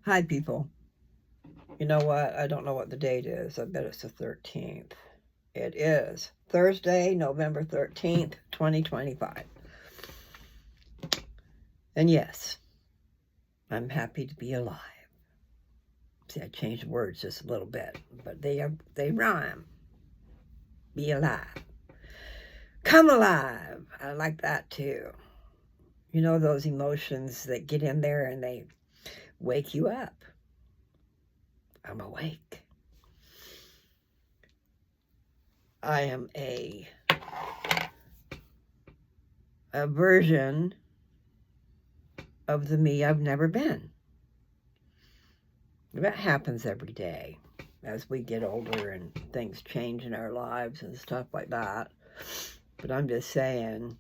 Hi, people. You know what? I don't know what the date is. I bet it's the 13th. It is Thursday, November 13th, 2025. And yes, I'm happy to be alive. See, I changed words just a little bit, but they rhyme. Be alive. Come alive. I like that too. You know those emotions that get in there and they wake you up. I'm awake. I am a version of the me I've never been. That happens every day as we get older and things change in our lives and stuff like that. But I'm just saying,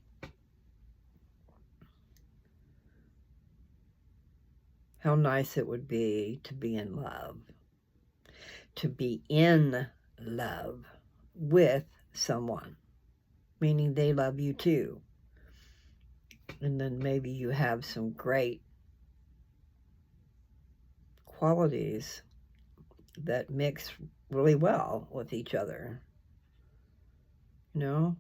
how nice it would be to be in love. To be in love with someone, meaning they love you too. And then maybe you have some great qualities that mix really well with each other. You know,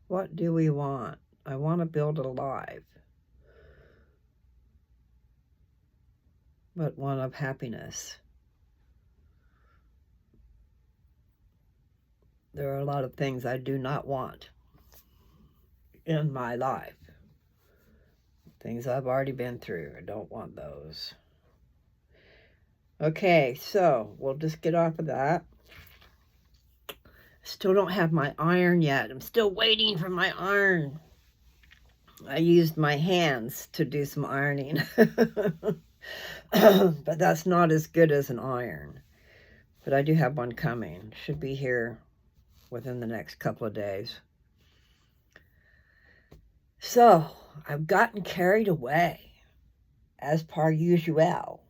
what do we want? I want to build a life, but one of happiness. There are a lot of things I do not want in my life. Things I've already been through. I don't want those. Okay, so we'll just get off of that. Still don't have my iron yet. I'm still waiting for my iron. I used my hands to do some ironing. But that's not as good as an iron. But I do have one coming. Should be here within the next couple of days. So, I've gotten carried away, as per usual.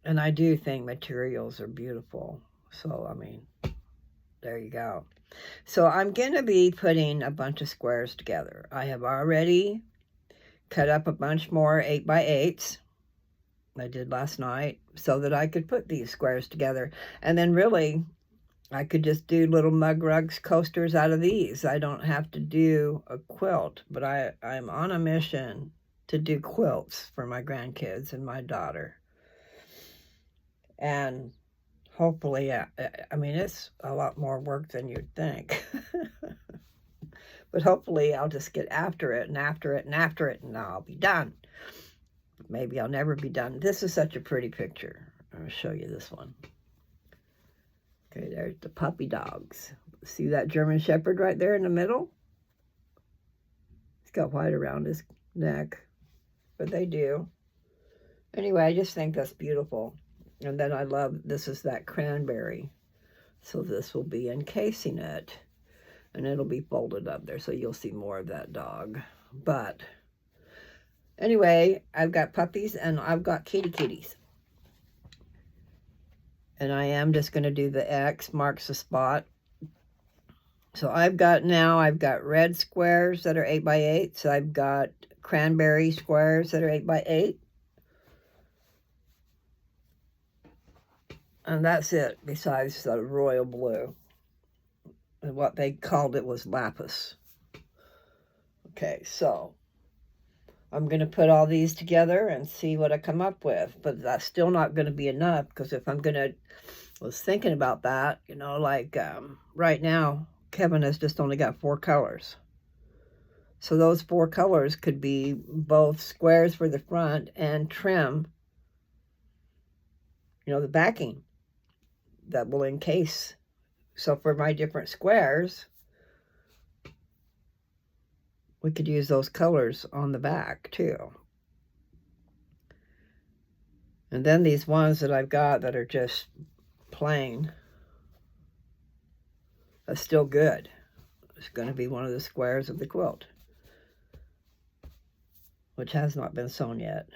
And I do think materials are beautiful. So, I mean, there you go. So, I'm going to be putting a bunch of squares together. I have already cut up a bunch more 8x8s. I did last night so that I could put these squares together. And then really, I could just do little mug rugs coasters out of these. I don't have to do a quilt, but I'm on a mission to do quilts for my grandkids and my daughter. And hopefully, I mean, it's a lot more work than you'd think. But hopefully I'll just get after it and after it and after it, and I'll be done. Maybe I'll never be done. This is such a pretty picture. I'll show you this one. Okay, there's the puppy dogs. See that German Shepherd right there in the middle? He's got white around his neck, but they do. Anyway, I just think that's beautiful. And then I love, this is that cranberry. So this will be encasing it. And it'll be folded up there, so you'll see more of that dog. But anyway, I've got puppies and I've got kitties. And I am just going to do the X marks the spot. So I've got red squares that are 8x8. So I've got cranberry squares that are 8x8. And that's it, besides the royal blue. And what they called it was lapis. Okay, so I'm going to put all these together and see what I come up with. But that's still not going to be enough, because if I'm going to, I was thinking about that, you know, like right now, Kevin has just only got 4 colors. So those 4 colors could be both squares for the front and trim, you know, the backing that will encase. So for my different squares, we could use those colors on the back too. And then these ones that I've got that are just plain, that's still good. It's going to be one of the squares of the quilt, which has not been sewn yet.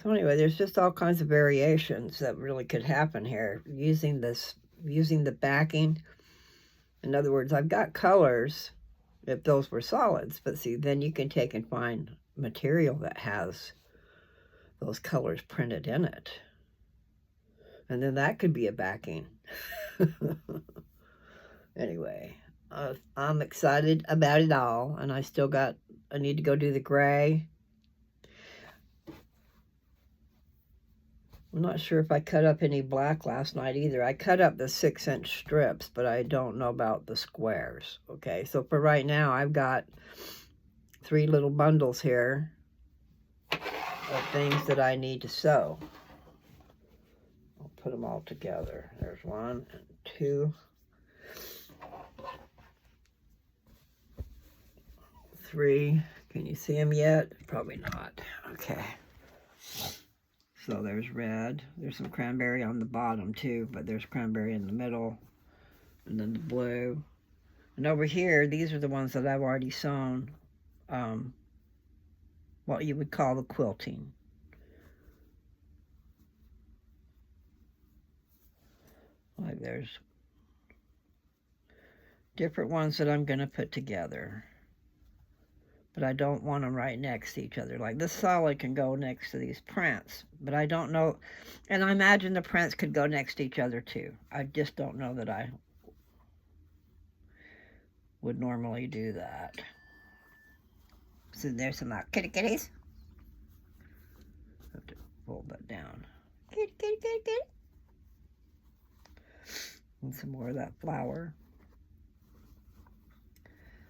So anyway, there's just all kinds of variations that really could happen here using the backing. In other words, I've got colors if those were solids. But see, then you can take and find material that has those colors printed in it. And then that could be a backing. Anyway, I'm excited about it all. And I need to go do the gray. I'm not sure if I cut up any black last night either. I cut up the 6-inch strips, but I don't know about the squares. Okay, so for right now, I've got 3 little bundles here of things that I need to sew. I'll put them all together. There's 1 and 2, 3. Can you see them yet? Probably not. Okay. So there's red. There's some cranberry on the bottom too, but there's cranberry in the middle. And then the blue. And over here, these are the ones that I've already sewn. What you would call the quilting. Like there's different ones that I'm going to put together. But I don't want them right next to each other. Like this solid can go next to these prints, but I don't know. And I imagine the prints could go next to each other too. I just don't know that I would normally do that. So there's some kitties. Have to fold that down. Kitty. And some more of that flour.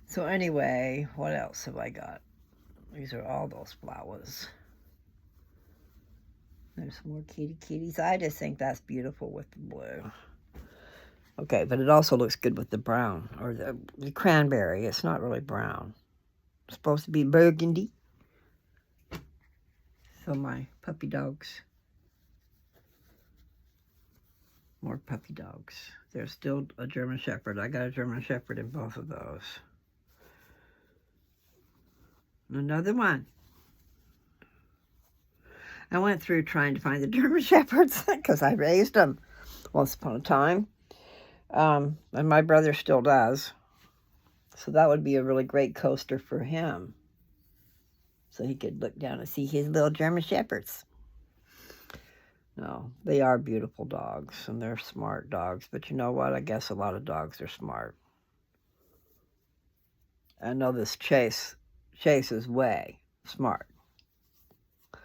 So anyway, what else have I got? These are all those flowers. There's some more kitties. I just think that's beautiful with the blue. Okay, but it also looks good with the brown, or the cranberry. It's not really brown. It's supposed to be burgundy. So my puppy dogs. More puppy dogs. There's still a German Shepherd. I got a German Shepherd in both of those. Another one. I went through trying to find the German Shepherds because I raised them once upon a time. And my brother still does. So that would be a really great coaster for him. So he could look down and see his little German Shepherds. No, they are beautiful dogs, and they're smart dogs. But you know what? I guess a lot of dogs are smart. I know this Chase is way smart. I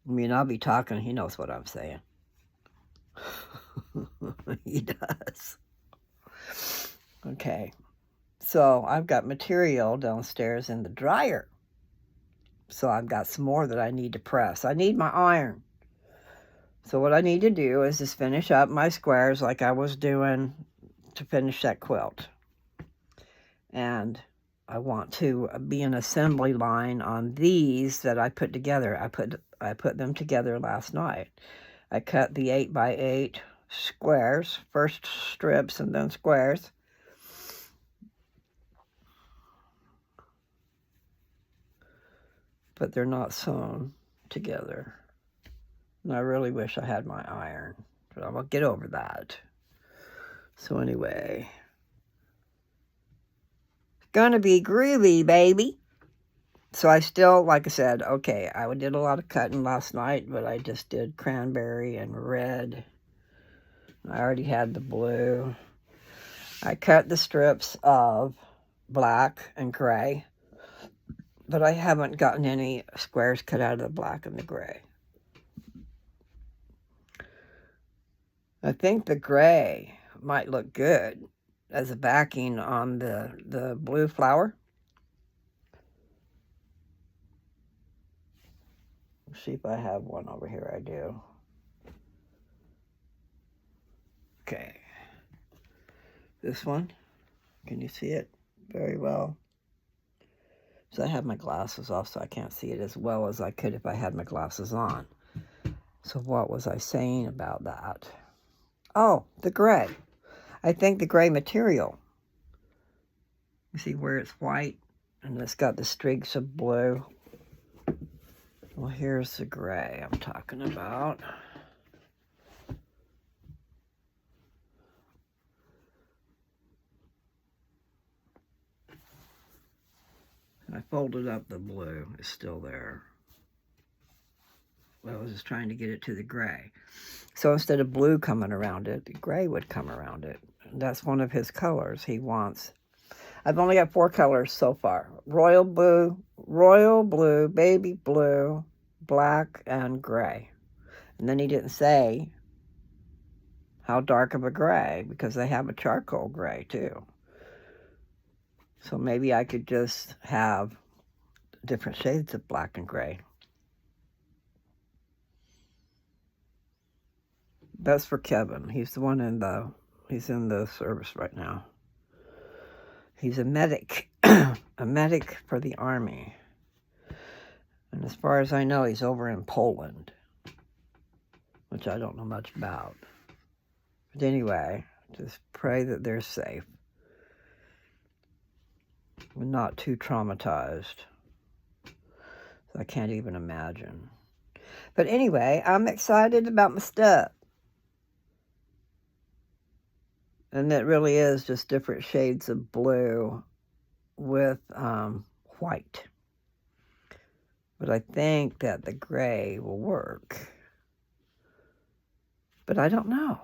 mean, I'll be talking, he knows what I'm saying. He does. Okay, so I've got material downstairs in the dryer. So I've got some more that I need to press. I need my iron. So what I need to do is just finish up my squares like I was doing to finish that quilt. And I want to be an assembly line on these that I put together. I put them together last night. I cut the 8x8 squares, first strips and then squares. But they're not sewn together. And I really wish I had my iron, but I'll get over that. So anyway, it's gonna be groovy, baby. So I still, like I said, okay, I did a lot of cutting last night, but I just did cranberry and red. I already had the blue. I cut the strips of black and gray, but I haven't gotten any squares cut out of the black and the gray. I think the gray might look good as a backing on the blue flower. Let's see if I have one over here. I do. Okay. This one. Can you see it very well? So I have my glasses off, so I can't see it as well as I could if I had my glasses on. So what was I saying about that? Oh, the gray. I think the gray material. You see where it's white and it's got the streaks of blue. Well, here's the gray I'm talking about. I folded up the blue. It's still there. Well, I was just trying to get it to the gray. So instead of blue coming around it, the gray would come around it. And that's one of his colors he wants. I've only got 4 colors so far. Royal blue, baby blue, black, and gray. And then he didn't say how dark of a gray, because they have a charcoal gray too. So maybe I could just have different shades of black and gray. That's for Kevin. He's the one he's in the service right now. He's a medic, a medic for the army. And as far as I know, he's over in Poland, which I don't know much about. But anyway, just pray that they're safe and not too traumatized. I can't even imagine. But anyway, I'm excited about my stuff. And it really is just different shades of blue with white. But I think that the gray will work. But I don't know.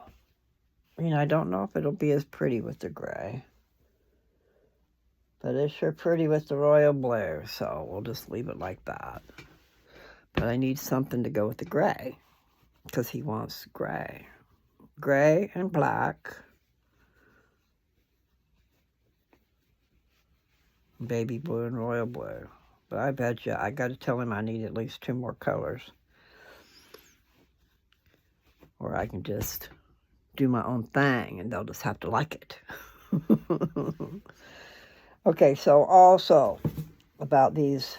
I don't know if it'll be as pretty with the gray. But it's sure pretty with the royal blue, so we'll just leave it like that. But I need something to go with the gray, because he wants gray. Gray and black. Baby blue and royal blue. But I bet you I got to tell him I need at least 2 more colors. Or I can just do my own thing and they'll just have to like it. Okay, so also about these,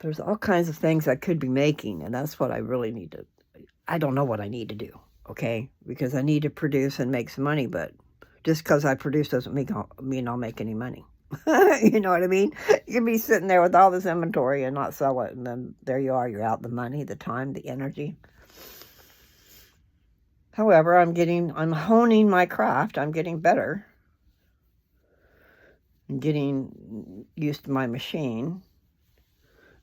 there's all kinds of things I could be making, and that's what I really need to, I don't know what I need to do, okay? Because I need to produce and make some money, but just because I produce doesn't mean I'll make any money. You know what I mean? You can be sitting there with all this inventory and not sell it, and then there you are, you're out the money, the time, the energy. However, I'm honing my craft. I'm getting better. I'm getting used to my machine.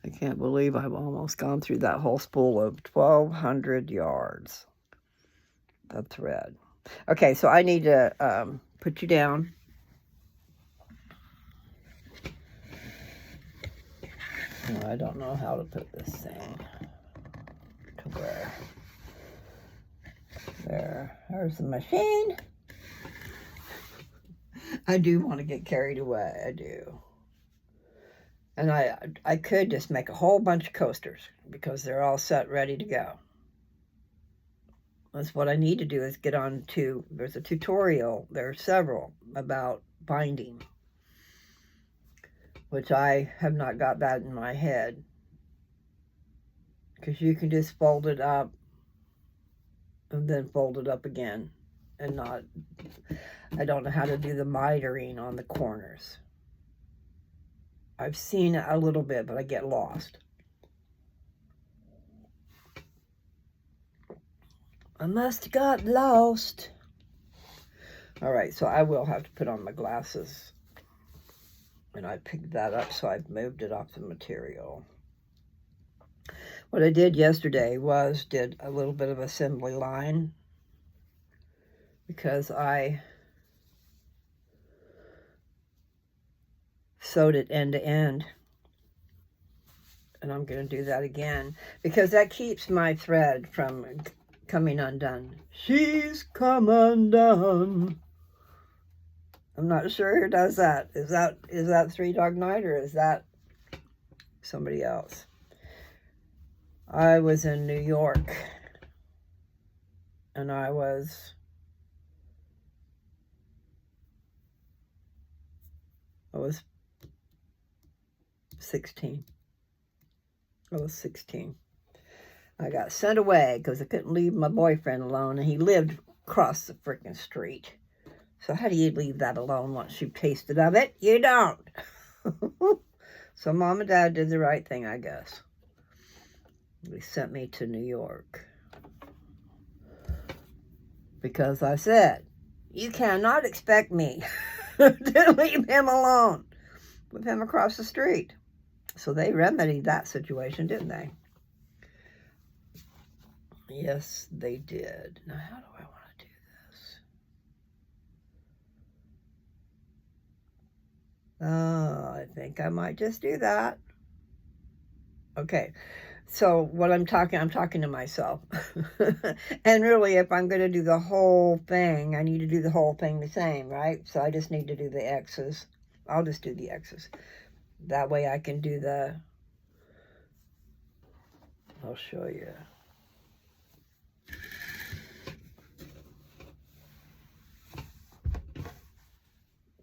I can't believe I've almost gone through that whole spool of 1,200 yards of thread. Okay, so I need to put you down. No, I don't know how to put this thing to where. There's the machine. I do want to get carried away, I do. And I could just make a whole bunch of coasters because they're all set, ready to go. That's what I need to do, is get on to, there's a tutorial, there are several, about binding, which I have not got that in my head. Because you can just fold it up and then fold it up again, and not, I don't know how to do the mitering on the corners. I've seen it a little bit, but I get lost. I must have got lost. All right, so I will have to put on my glasses. And I picked that up, so I've moved it off the material. What I did yesterday was did a little bit of assembly line, because I sewed it end to end. And I'm going to do that again, because that keeps my thread from coming undone. She's come undone. I'm not sure who does that. Is that Three Dog Night, or is that somebody else? I was in New York, and I was I was 16. I was 16. I got sent away because I couldn't leave my boyfriend alone, and he lived across the freaking street. So how do you leave that alone once you've tasted of it? You don't. So Mom and Dad did the right thing, I guess. They sent me to New York. Because I said, you cannot expect me Didn't leave him alone with him across the street. So they remedied that situation, didn't they? Yes, they did. Now, how do I want to do this? Oh, I think I might just do that. Okay. So what I'm talking to myself. And really, if I'm going to do the whole thing, I need to do the whole thing the same, right? So I just need to do the X's. I'll just do the X's. That way I can do the, I'll show you.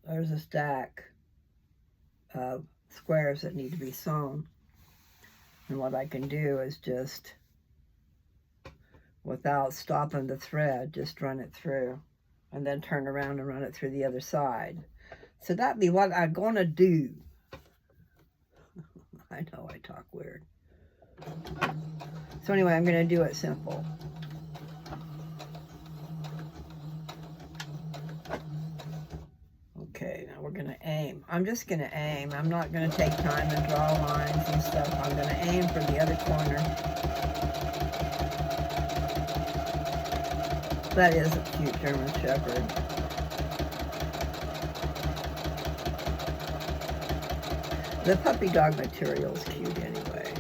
There's a stack of squares that need to be sewn. And what I can do is just, without stopping the thread, just run it through. And then turn around and run it through the other side. So that'd be what I'm going to do. I know I talk weird. So anyway, I'm going to do it simple. Okay, now we're going to aim. I'm just going to aim. I'm not going to take time to draw lines and stuff. I'm going to aim for the other corner. That is a cute German Shepherd. The puppy dog material is cute anyway.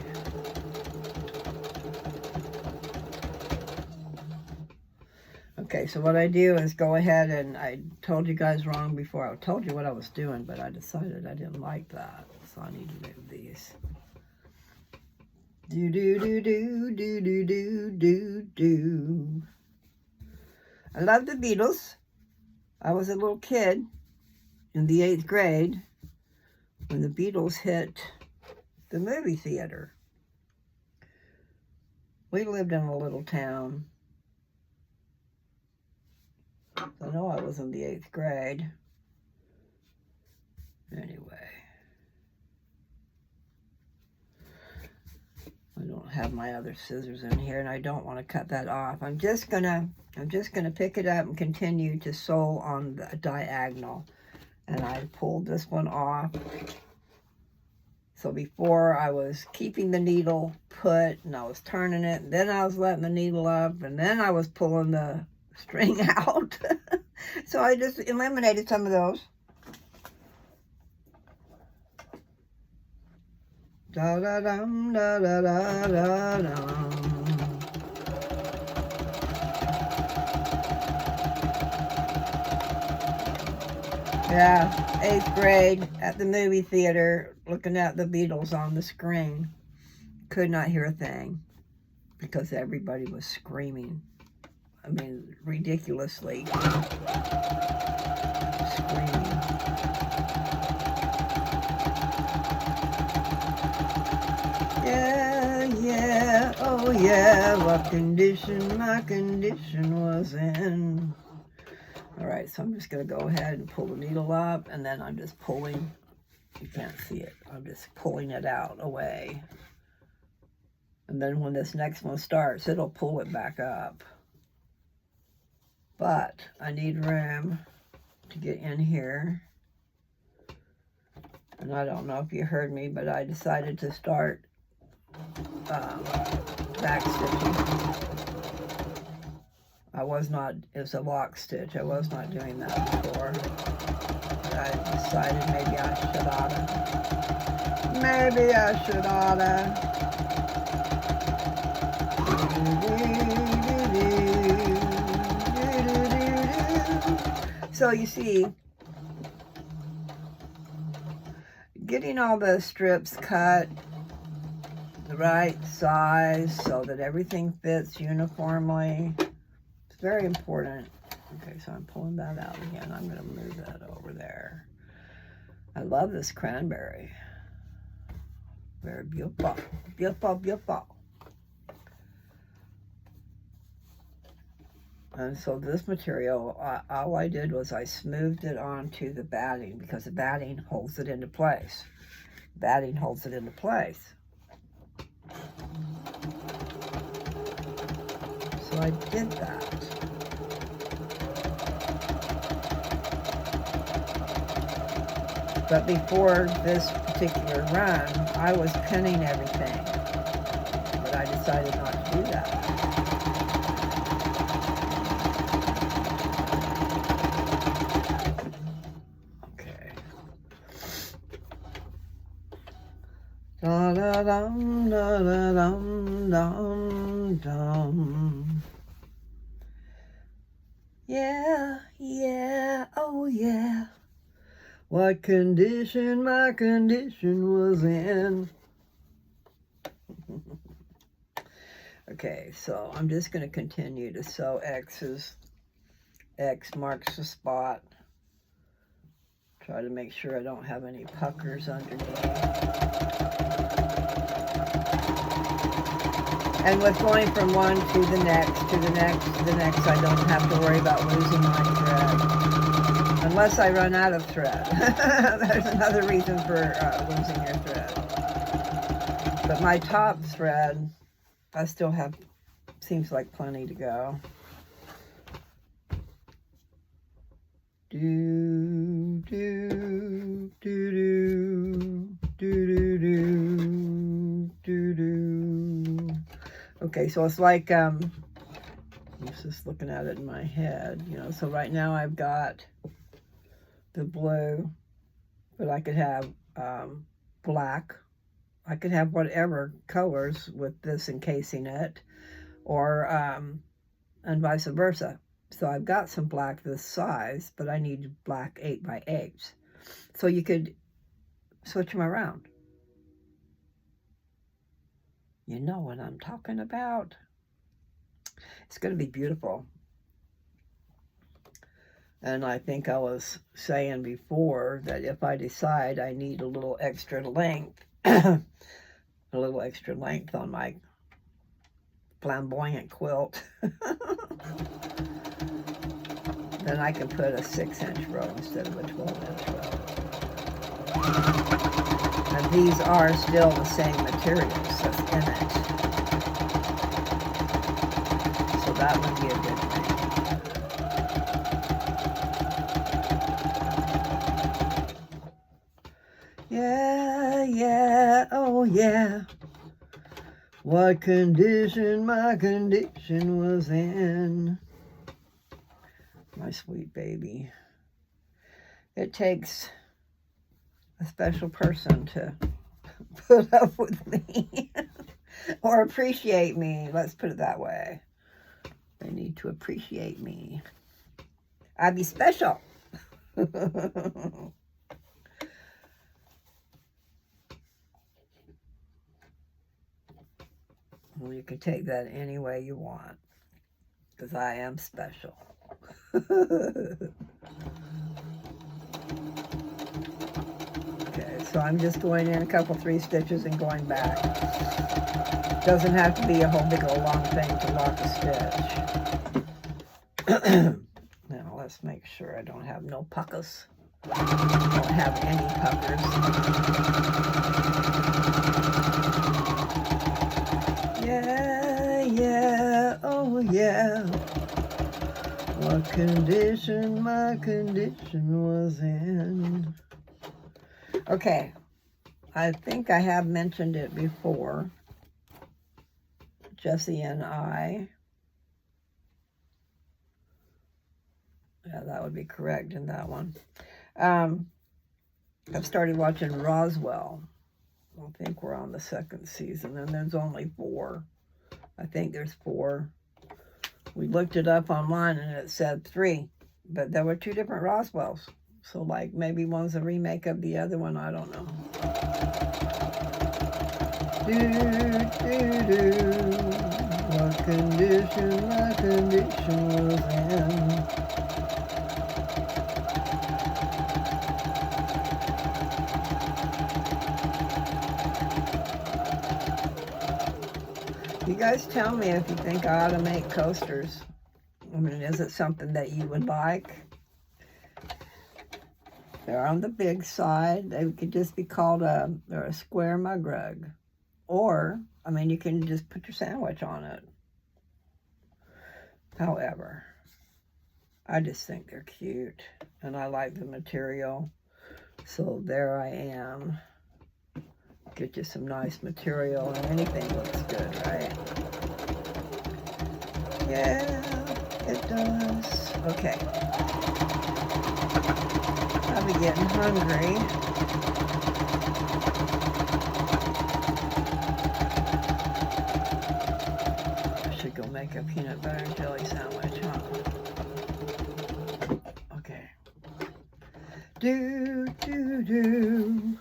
Okay, so what I do is go ahead, and I told you guys wrong before. I told you what I was doing, but I decided I didn't like that. So I need to move these. Do, do, do, do, do, do, do, do, do. I love the Beatles. I was a little kid in the 8th grade when the Beatles hit the movie theater. We lived in a little town. I know I was in the 8th grade. Anyway. I don't have my other scissors in here, and I don't want to cut that off. I'm just gonna pick it up and continue to sew on the diagonal. And I pulled this one off. So before I was keeping the needle put, and I was turning it, and then I was letting the needle up, and then I was pulling the string out. So I just eliminated some of those. Da da dum da da da da dum. Yeah, 8th grade at the movie theater, looking at the Beatles on the screen. Could not hear a thing because everybody was screaming. I mean, ridiculously screaming. Yeah, yeah, oh yeah, what condition my condition was in. All right, so I'm just going to go ahead and pull the needle up, and then I'm just pulling. You can't see it. I'm just pulling it out away. And then when this next one starts, it'll pull it back up. But I need room to get in here. And I don't know if you heard me, but I decided to start back stitching. It's a lock stitch. I was not doing that before. I decided maybe I should oughta. So you see, getting all the strips cut the right size so that everything fits uniformly. It's very important. Okay, so I'm pulling that out again. I'm going to move that over there. I love this cranberry. Very beautiful. Beautiful, beautiful. And so this material, all I did was I smoothed it onto the batting because the batting holds it into place. Batting holds it into place. So I did that. But before this particular run, I was pinning everything. But I decided not to do that. Okay. Da da dum da da dum dum dum. Yeah, yeah, oh yeah. What condition my condition was in. Okay, so I'm just going to continue to sew X's. X marks the spot. Try to make sure I don't have any puckers underneath. And with going from one to the next, to the next, to the next, I don't have to worry about losing my thread. Unless I run out of thread. There's another reason for losing your thread. But my top thread, I still have, seems like plenty to go. Do, do, do, do, do, do, do, do. Okay, so it's like, I'm just looking at it in my head, you know, so right now I've got the blue, but I could have black. I could have whatever colors with this encasing it, or, and vice versa. So I've got some black this size, but I need black 8x8s. So you could switch them around. You know what I'm talking about. It's going to be beautiful. And I think I was saying before that if I decide I need a little extra length, a little extra length on my flamboyant quilt, then I can put a 6-inch row instead of a 12-inch row. And these are still the same materials that's in it. So that would be a good thing. Yeah, yeah, oh yeah. What condition my condition was in. My sweet baby. It takes a special person to put up with me or appreciate me. Let's put it that way. They need to appreciate me. I'd be special. Well, you can take that any way you want, because I am special. Okay, so I'm just going in a couple 3 stitches and going back. Doesn't have to be a whole big old long thing to lock a stitch. Now let's make sure I don't have no puckers. Don't have any puckers. Yeah, yeah, oh yeah. What condition my condition was in. Okay, I think I have mentioned it before. Jessie and I. Yeah, that would be correct in that one. I've started watching Roswell. I think we're on the 2nd season, and there's only 4. I think there's 4. We looked it up online, and it said 3, but there were 2 different Roswells. So, like, maybe one's a remake of the other one. I don't know. Do, do, do. What condition my condition was in. You guys tell me if you think I ought to make coasters. I mean, is it something that you would like? They're on the big side. They could just be called they're a square mug rug. Or, I mean, you can just put your sandwich on it. However, I just think they're cute. And I like the material. So there I am. Get you some nice material, and anything looks good, right? Yeah, it does. Okay. I'll be getting hungry. I should go make a peanut butter and jelly sandwich, huh? Okay. Do, do, do.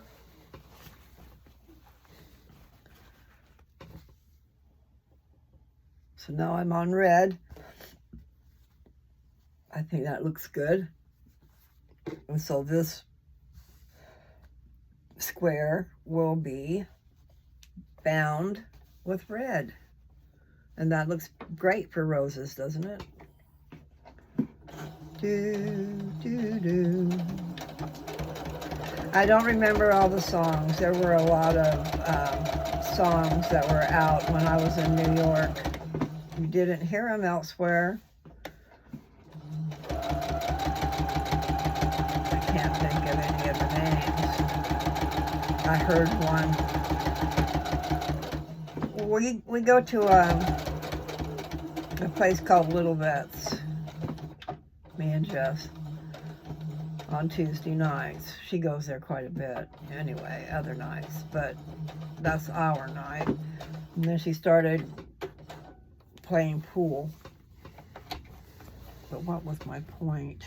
So now I'm on red. I think that looks good. And so this square will be bound with red. And that looks great for roses, doesn't it? Do, do, do. I don't remember all the songs. There were a lot of songs that were out when I was in New York. You didn't hear them elsewhere. I can't think of any of the names. I heard one. We go to a place called Little Vets, me and Jess, on Tuesday nights. She goes there quite a bit anyway, other nights, but that's our night. And then she started playing pool. But what was my point?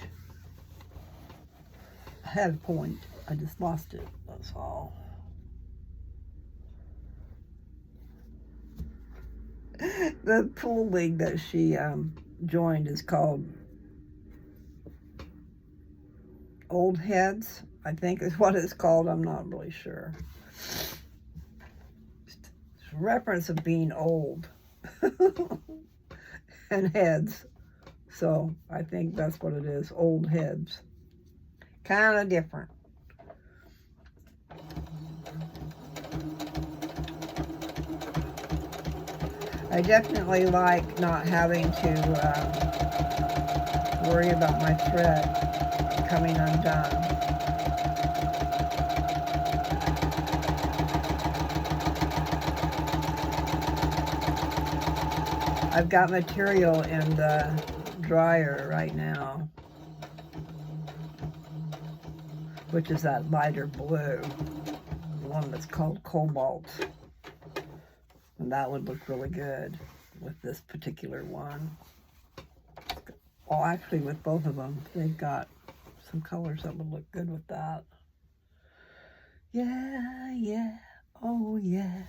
I had a point. I just lost it. That's all. The pool league that she joined is called Old Heads, I think is what it's called. I'm not really sure. It's a reference of being old and heads. So I think that's what it is, old heads. Kind of different. I definitely like not having to worry about my thread coming undone. I've got material in the dryer right now, which is that lighter blue, the one that's called Cobalt. And that would look really good with this particular one. Well, actually with both of them, they've got some colors that would look good with that. Yeah, yeah, oh yeah.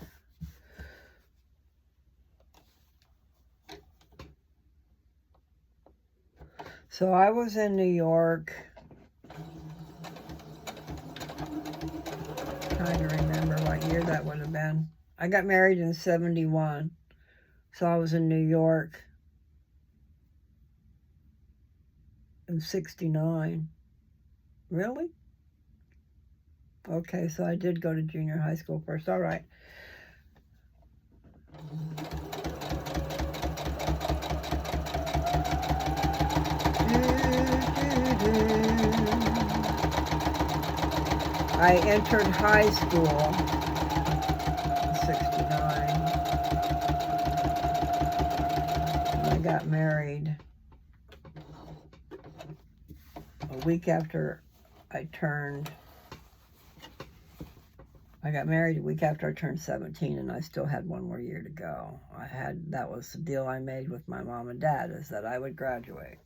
So I was in New York, trying to remember what year that would have been. I got married in 71, so I was in New York in 69. Really? Okay, so I did go to junior high school first. All right. I entered high school in 69. And I got married a week after I got married a week after I turned 17, and I still had one more year to go. That was the deal I made with my mom and dad, is that I would graduate.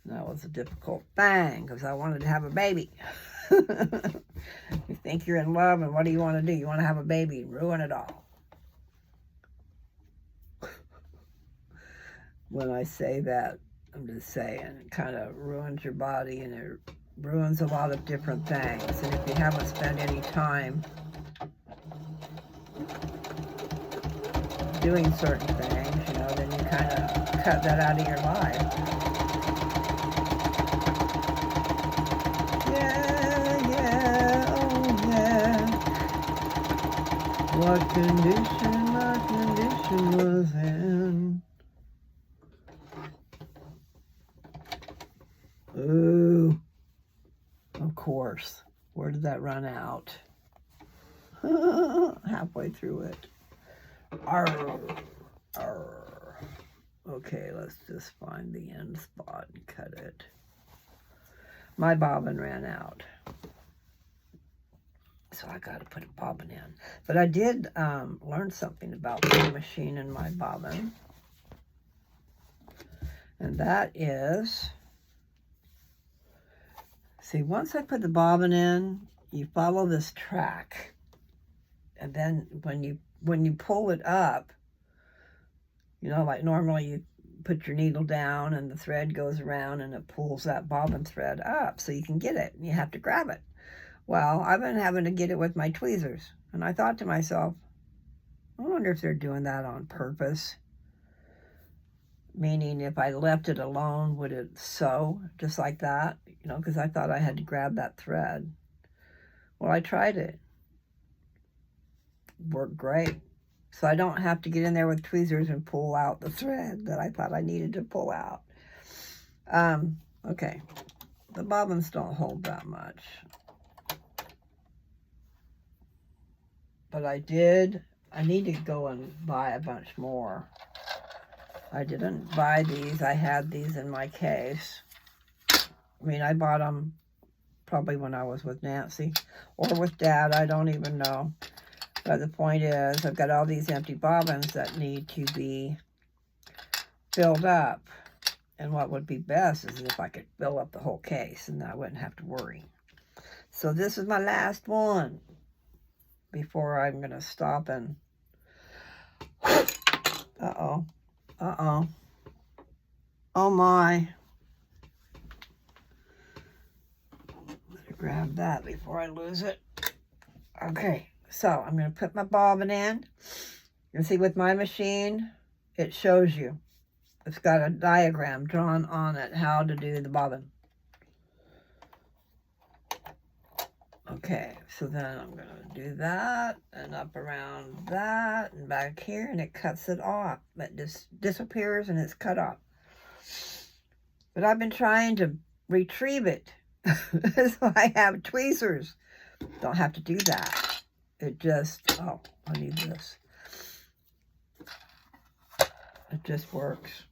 And that was a difficult thing, because I wanted to have a baby. You think you're in love, and what do you want to do? You want to have a baby and ruin it all. When I say that, I'm just saying, it kind of ruins your body, and it ruins a lot of different things. And if you haven't spent any time doing certain things, then you kind of cut that out of your life. Yeah, yeah, oh yeah. What condition my condition was in. Ooh. Of course. Where did that run out? Halfway through it. Arr, arr. Okay, let's just find the end spot and cut it. My bobbin ran out. So I got to put a bobbin in. But I did learn something about the machine and my bobbin. And that is, see, once I put the bobbin in, you follow this track. And then when you pull it up, you know, like normally you put your needle down and the thread goes around and it pulls that bobbin thread up so you can get it and you have to grab it. Well, I've been having to get it with my tweezers. And I thought to myself, I wonder if they're doing that on purpose. Meaning if I left it alone, would it sew just like that? You know, because I thought I had to grab that thread. Well, I tried it. Worked great. So I don't have to get in there with tweezers and pull out the thread that I thought I needed to pull out. Okay. The bobbins don't hold that much. But I need to go and buy a bunch more. I didn't buy these. I had these in my case. I mean, I bought them probably when I was with Nancy or with Dad. I don't even know. But the point is, I've got all these empty bobbins that need to be filled up. And what would be best is if I could fill up the whole case and I wouldn't have to worry. So this is my last one before I'm going to stop and... Uh-oh. Uh-oh. Oh my. Better grab that before I lose it. Okay, so I'm going to put my bobbin in. You see with my machine, it shows you. It's got a diagram drawn on it how to do the bobbin. Okay, so then I'm going to do that and up around that and back here, and it cuts it off. It just disappears and it's cut off. But I've been trying to retrieve it. So I have tweezers. Don't have to do that. It just, oh, I need this. It just works.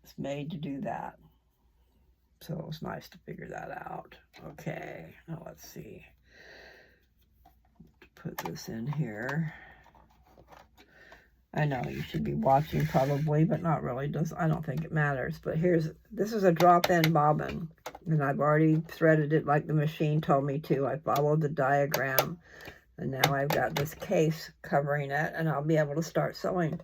It's made to do that. So it was nice to figure that out. Okay, now let's see. Put this in here. I know you should be watching probably, but not really. I don't think it matters. But this is a drop-in bobbin, and I've already threaded it like the machine told me to. I followed the diagram, and now I've got this case covering it, and I'll be able to start sewing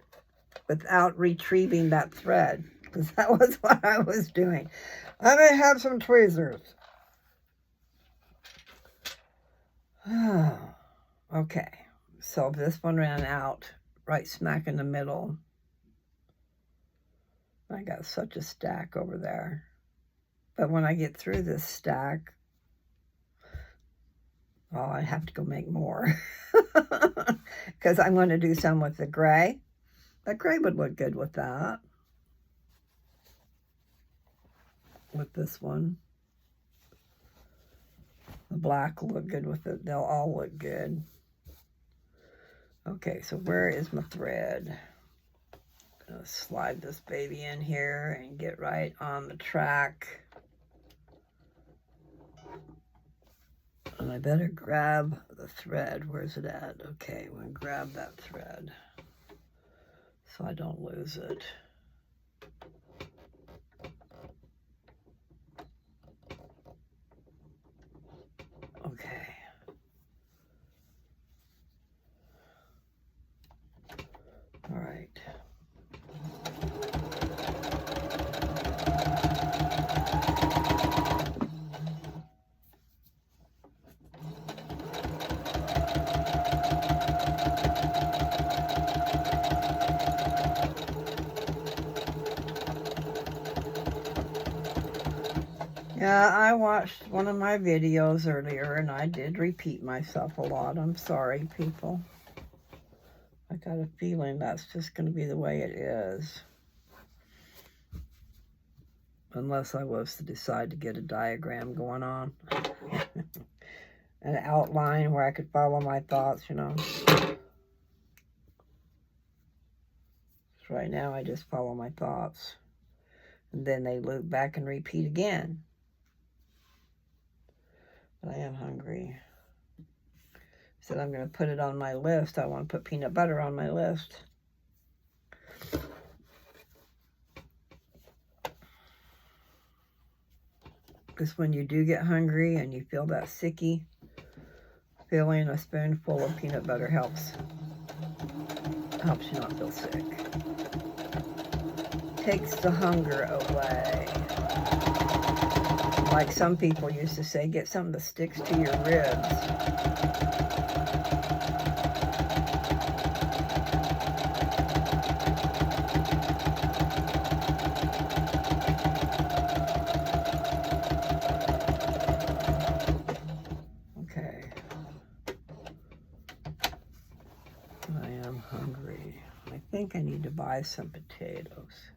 without retrieving that thread, because that was what I was doing. I may have some tweezers. Okay, so this one ran out right smack in the middle. I got such a stack over there. But when I get through this stack, well, I have to go make more. Because I'm going to do some with the gray. The gray would look good with that. With this one. The black will look good with it. They'll all look good. Okay, so where is my thread? I'm gonna slide this baby in here and get right on the track. And I better grab the thread. Where's it at? Okay, we'll grab that thread so I don't lose it. Okay. All right. Yeah, I watched one of my videos earlier and I did repeat myself a lot. I'm sorry, people. I got a feeling that's just going to be the way it is. unless I was to decide to get a diagram going on. An outline where I could follow my thoughts, you know. So right now I just follow my thoughts. And then they loop back and repeat again. But I am hungry. Said I'm going to put it on my list. I want to put peanut butter on my list. Because when you do get hungry and you feel that sicky feeling, a spoonful of peanut butter helps you not feel sick. Takes the hunger away. Like some people used to say, get something that sticks to your ribs. Okay. I am hungry. I think I need to buy some potatoes.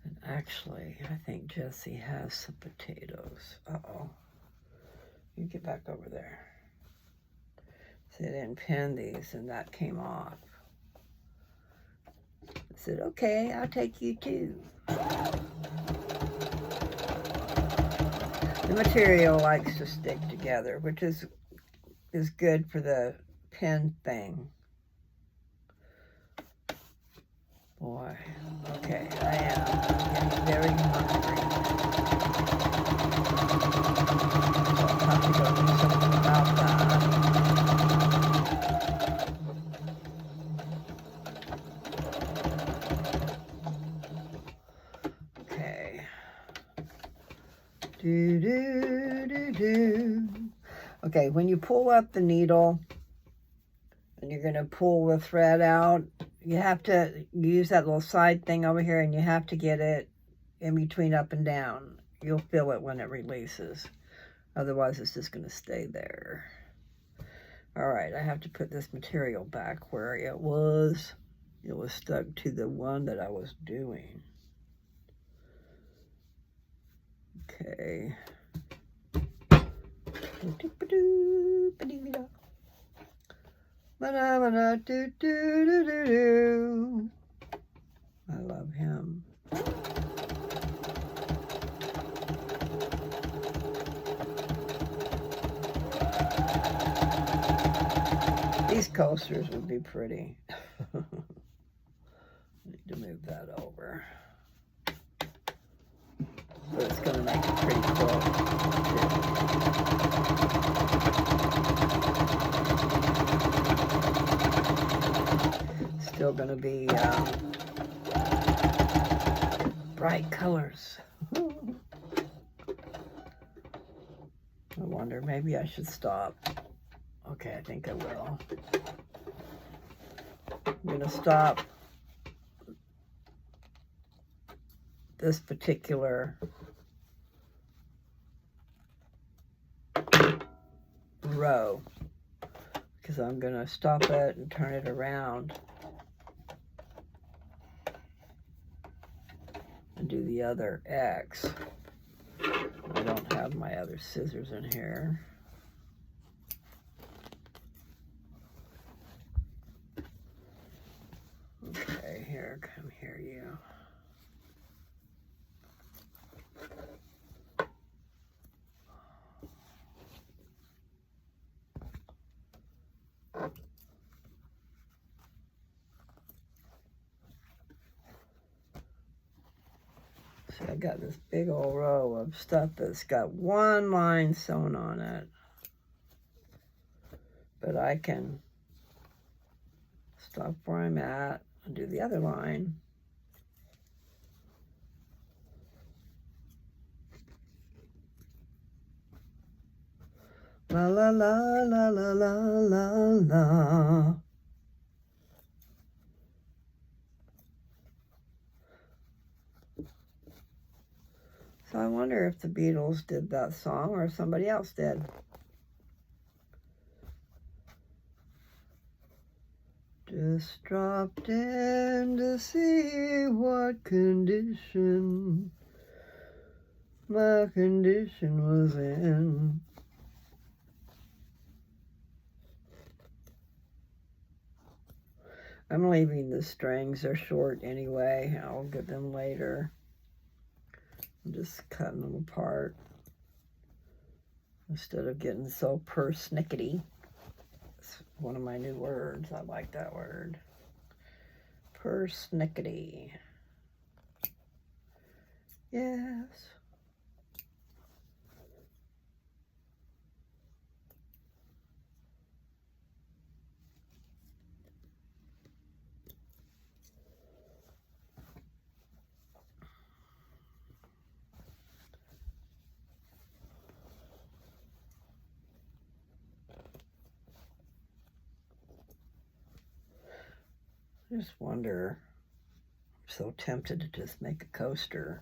And actually, I think Jesse has some potatoes. Uh-oh. You get back over there. See, I didn't pin these, and that came off. I said, okay, I'll take you too. The material likes to stick together, which is good for the pin thing. Boy, okay, I am getting very hungry. So I'll have to go do something about that. Okay. Okay, when you pull up the needle and you're going to pull the thread out, you have to use that little side thing over here, and you have to get it in between up and down. You'll feel it when it releases. Otherwise, it's just going to stay there. All right, I have to put this material back where it was. It was stuck to the one that I was doing. Okay. I love him. These coasters would be pretty. Need to move that over. But it's going to make it pretty cool. Still going to be bright colors. I wonder, maybe I should stop. Okay, I think I will. I'm going to stop this particular row because I'm going to stop it and turn it around and do the other X. I don't have my other scissors in here. Okay, here, come here, you. See, I got this big old row of stuff that's got one line sewn on it. But I can stop where I'm at and do the other line. La la la la la la la la. So I wonder if the Beatles did that song or if somebody else did. Just dropped in to see what condition my condition was in. I'm leaving the strings. They're short anyway. I'll get them later. I'm just cutting them apart instead of getting so persnickety. It's one of my new words. I like that word. Persnickety. Yes. I just wonder, I'm so tempted to just make a coaster.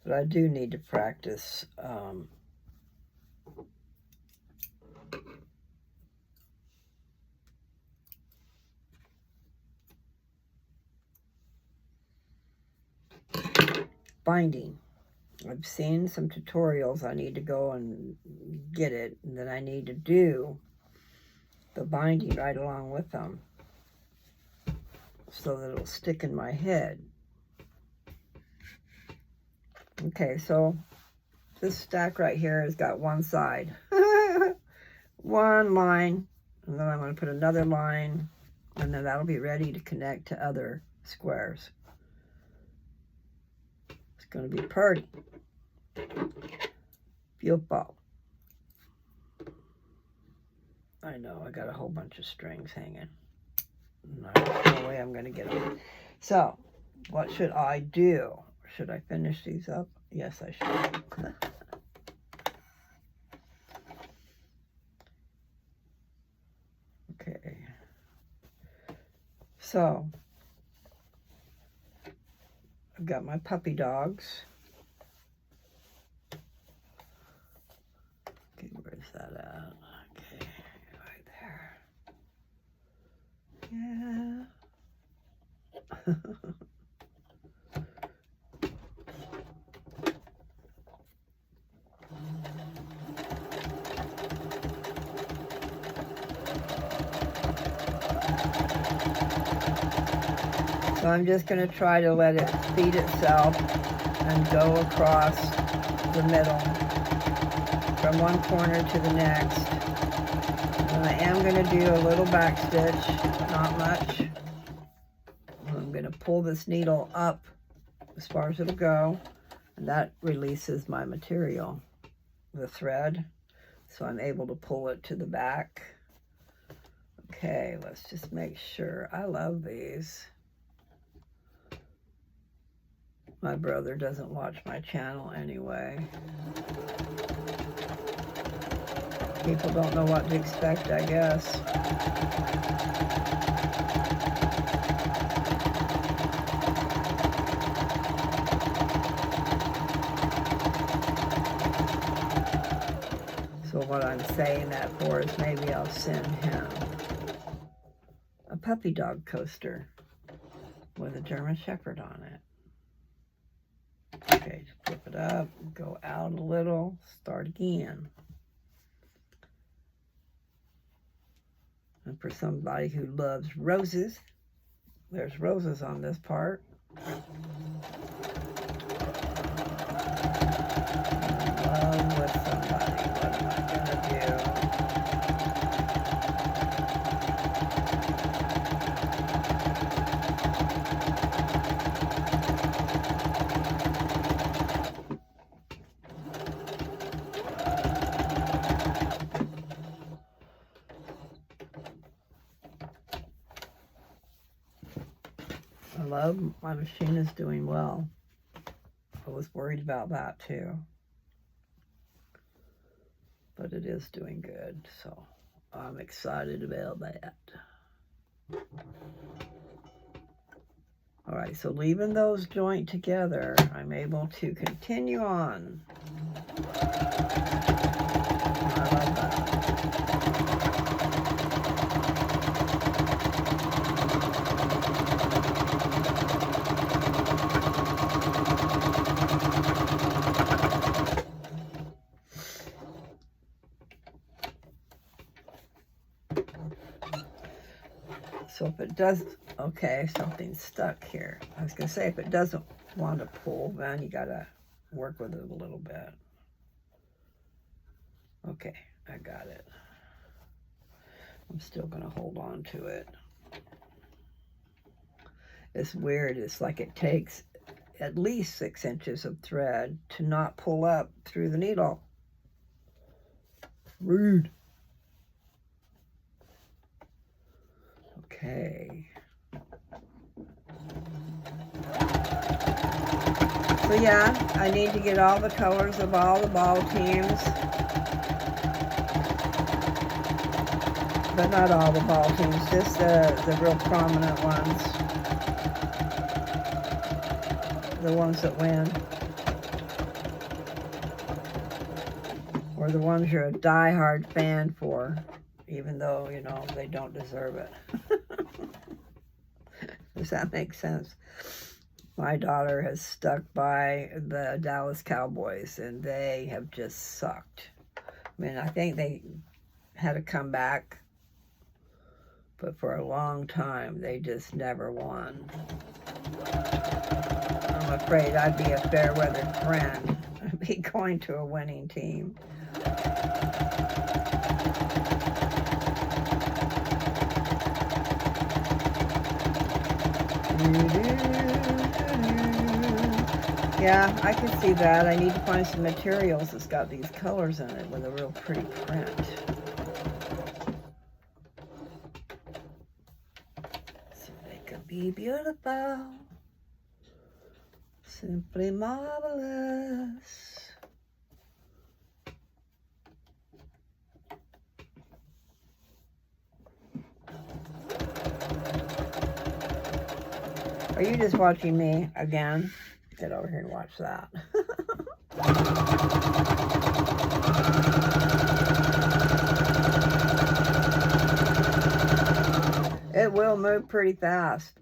But I do need to practice binding. I've seen some tutorials. I need to go and get it, and then I need to do the binding right along with them so that it'll stick in my head. Okay, so this stack right here has got one side. One line, and then I'm going to put another line, and then that'll be ready to connect to other squares. It's going to be pretty. Beautiful. I know, I got a whole bunch of strings hanging. No way I'm going to get them. So, what should I do? Should I finish these up? Yes, I should. Okay. So, I've got my puppy dogs. Okay, where's that at? Okay, right there. Yeah. So I'm just going to try to let it feed itself and go across the middle from one corner to the next. And I am going to do a little back stitch, not much. I'm going to pull this needle up as far as it'll go, and that releases my material, the thread, so I'm able to pull it to the back. Okay, let's just make sure. I love these. My brother doesn't watch my channel anyway. People don't know what to expect, I guess. So what I'm saying that for is maybe I'll send him a puppy dog coaster with a German Shepherd on it. Okay, just flip it up, go out a little, start again. And for somebody who loves roses, there's roses on this part. Love with somebody, what am I gonna do? I love my machine is doing well. I was worried about that too. But it is doing good, so I'm excited about that. All right, so leaving those joint together, I'm able to continue on. I love that. So if it does, okay, something's stuck here. I was going to say, if it doesn't want to pull, then you got to work with it a little bit. Okay, I got it. I'm still going to hold on to it. It's weird. It's like it takes at least 6 inches of thread to not pull up through the needle. Rude. Okay. So yeah, I need to get all the colors of all the ball teams. But not all the ball teams, just the real prominent ones. The ones that win. Or the ones you're a die-hard fan for, even though, you know, they don't deserve it. Does that make sense? My daughter has stuck by the Dallas Cowboys, and they have just sucked. I mean, I think they had a comeback, but for a long time, they just never won. I'm afraid I'd be a fair-weather friend. I'd be going to a winning team. Yeah, I can see that. I need to find some materials that's got these colors in it with a real pretty print. So they could be beautiful. Simply marvelous. Are you just watching me again? Get over here and watch that. It will move pretty fast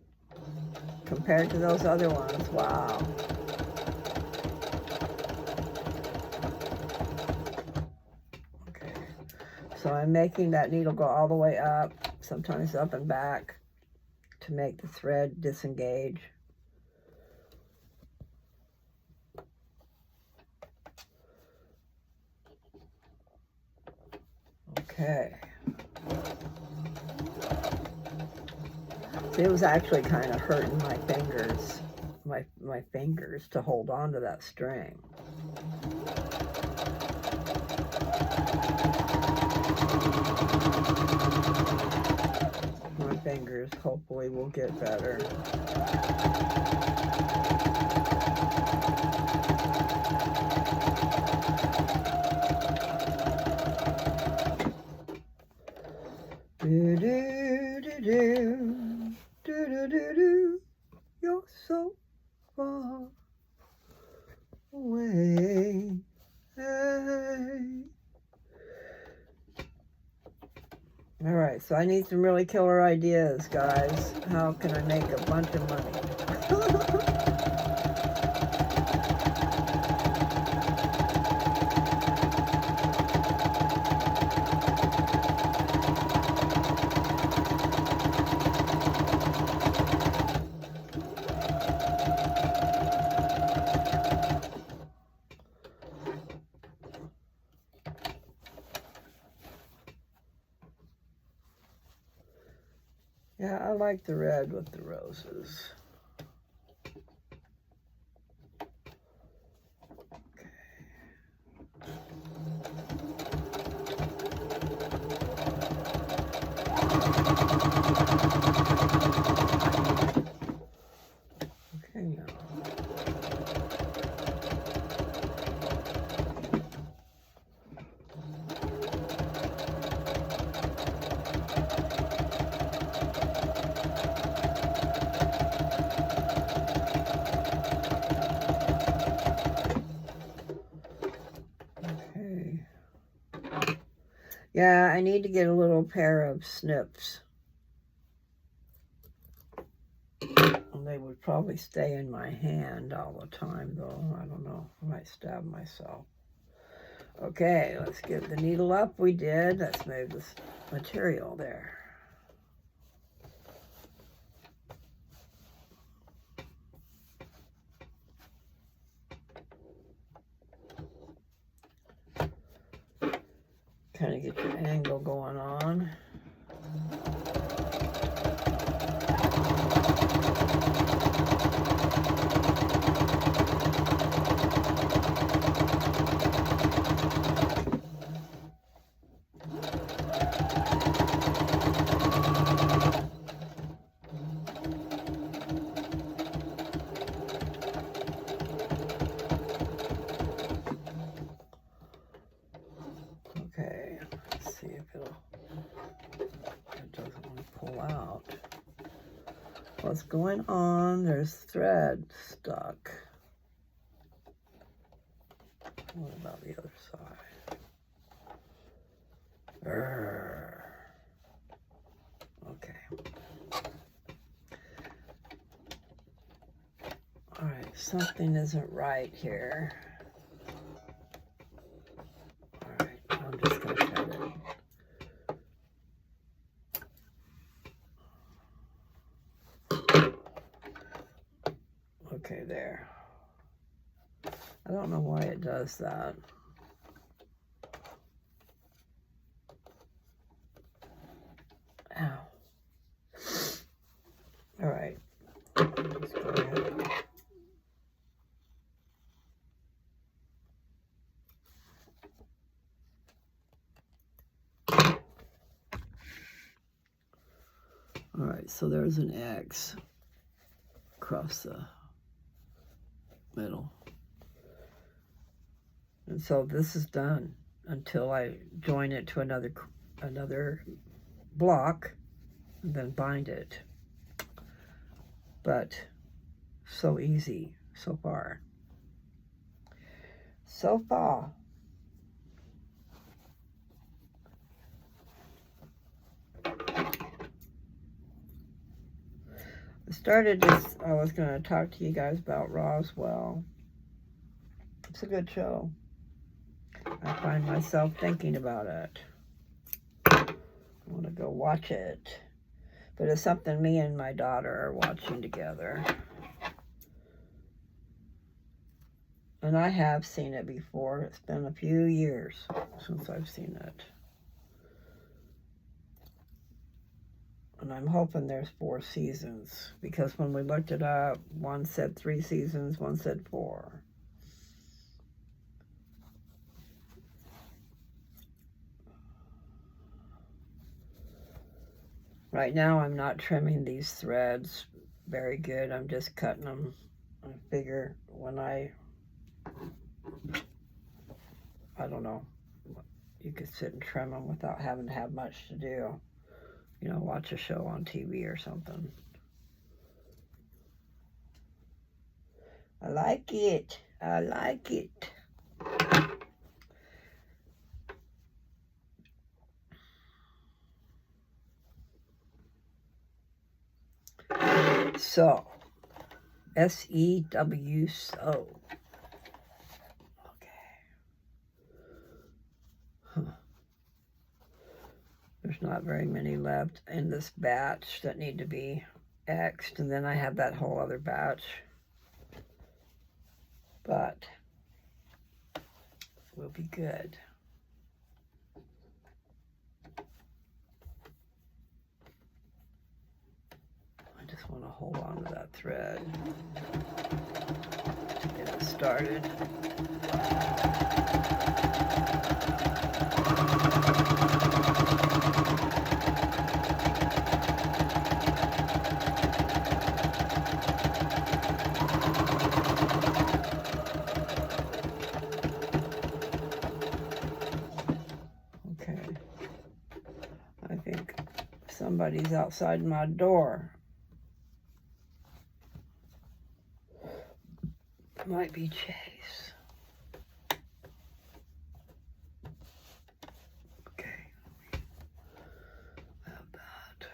compared to those other ones. Wow. Okay. So I'm making that needle go all the way up, sometimes up and back, to make the thread disengage. Okay. So it was actually kind of hurting my fingers, my fingers to hold on to that string. My fingers hopefully will get better. Do do do do do do do do. You're so far away. Hey. All right, so I need some really killer ideas, guys. How can I make a bunch of money? Yeah, I like the red with the roses. Okay, now. Yeah, I need to get a little pair of snips. And they would probably stay in my hand all the time, though. I don't know. I might stab myself. Okay, let's get the needle up. We did. Let's move this material there. Kind of get your angle going on. Okay, let's see if it doesn't want to pull out. What's going on? There's thread stuck. What about the other side? Okay. All right, something isn't right here. All right, I'm just going to cut it. Okay, there. I don't know why it does that. Ow. All right. Let's go ahead. All right, so there's an X across the middle. And so this is done until I join it to another block and then bind it. But so easy so far. So far. I started this, I was going to talk to you guys about Roswell. It's a good show. I find myself thinking about it. I want to go watch it. But it's something me and my daughter are watching together. And I have seen it before. It's been a few years since I've seen it. And I'm hoping there's 4 seasons. Because when we looked it up, one said 3 seasons, one said 4. Right now, I'm not trimming these threads very good. I'm just cutting them. I figure when I don't know, you could sit and trim them without having to have much to do. You know, watch a show on TV or something. I like it. I like it. So, S-E-W, so. Okay. Huh. There's not very many left in this batch that need to be X'd, and then I have that whole other batch. But we'll be good. I just want to hold on to that thread to get it started. Okay. I think somebody's outside my door. Might be Chase. Okay, have that.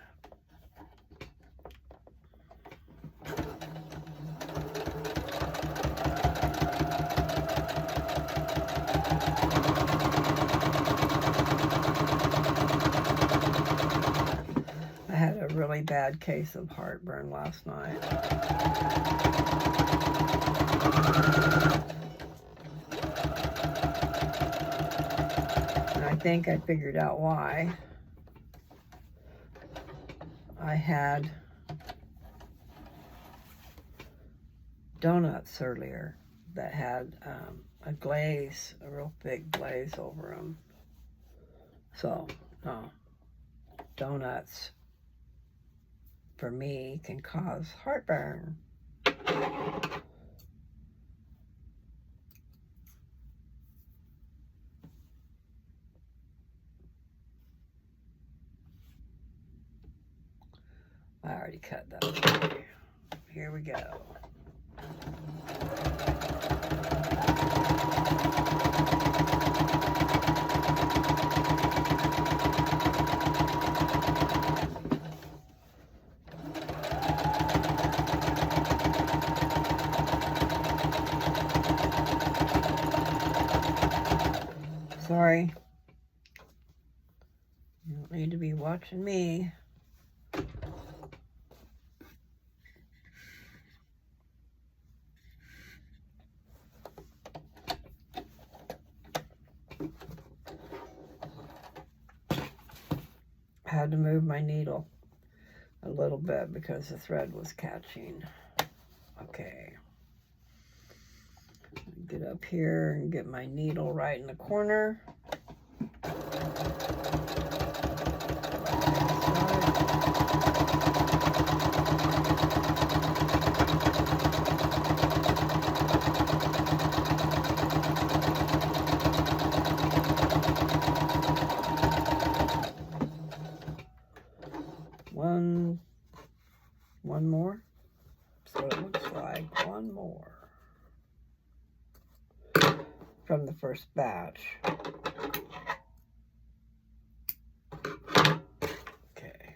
I had a really bad case of heartburn last night. And I think I figured out why. I had donuts earlier that had a glaze, a real big glaze over them. So, no, donuts for me can cause heartburn. I already cut that away. Here we go. Sorry. You don't need to be watching me. I had to move my needle a little bit because the thread was catching. Okay. Get up here and get my needle right in the corner. One more. So it looks like one more from the first batch. Okay.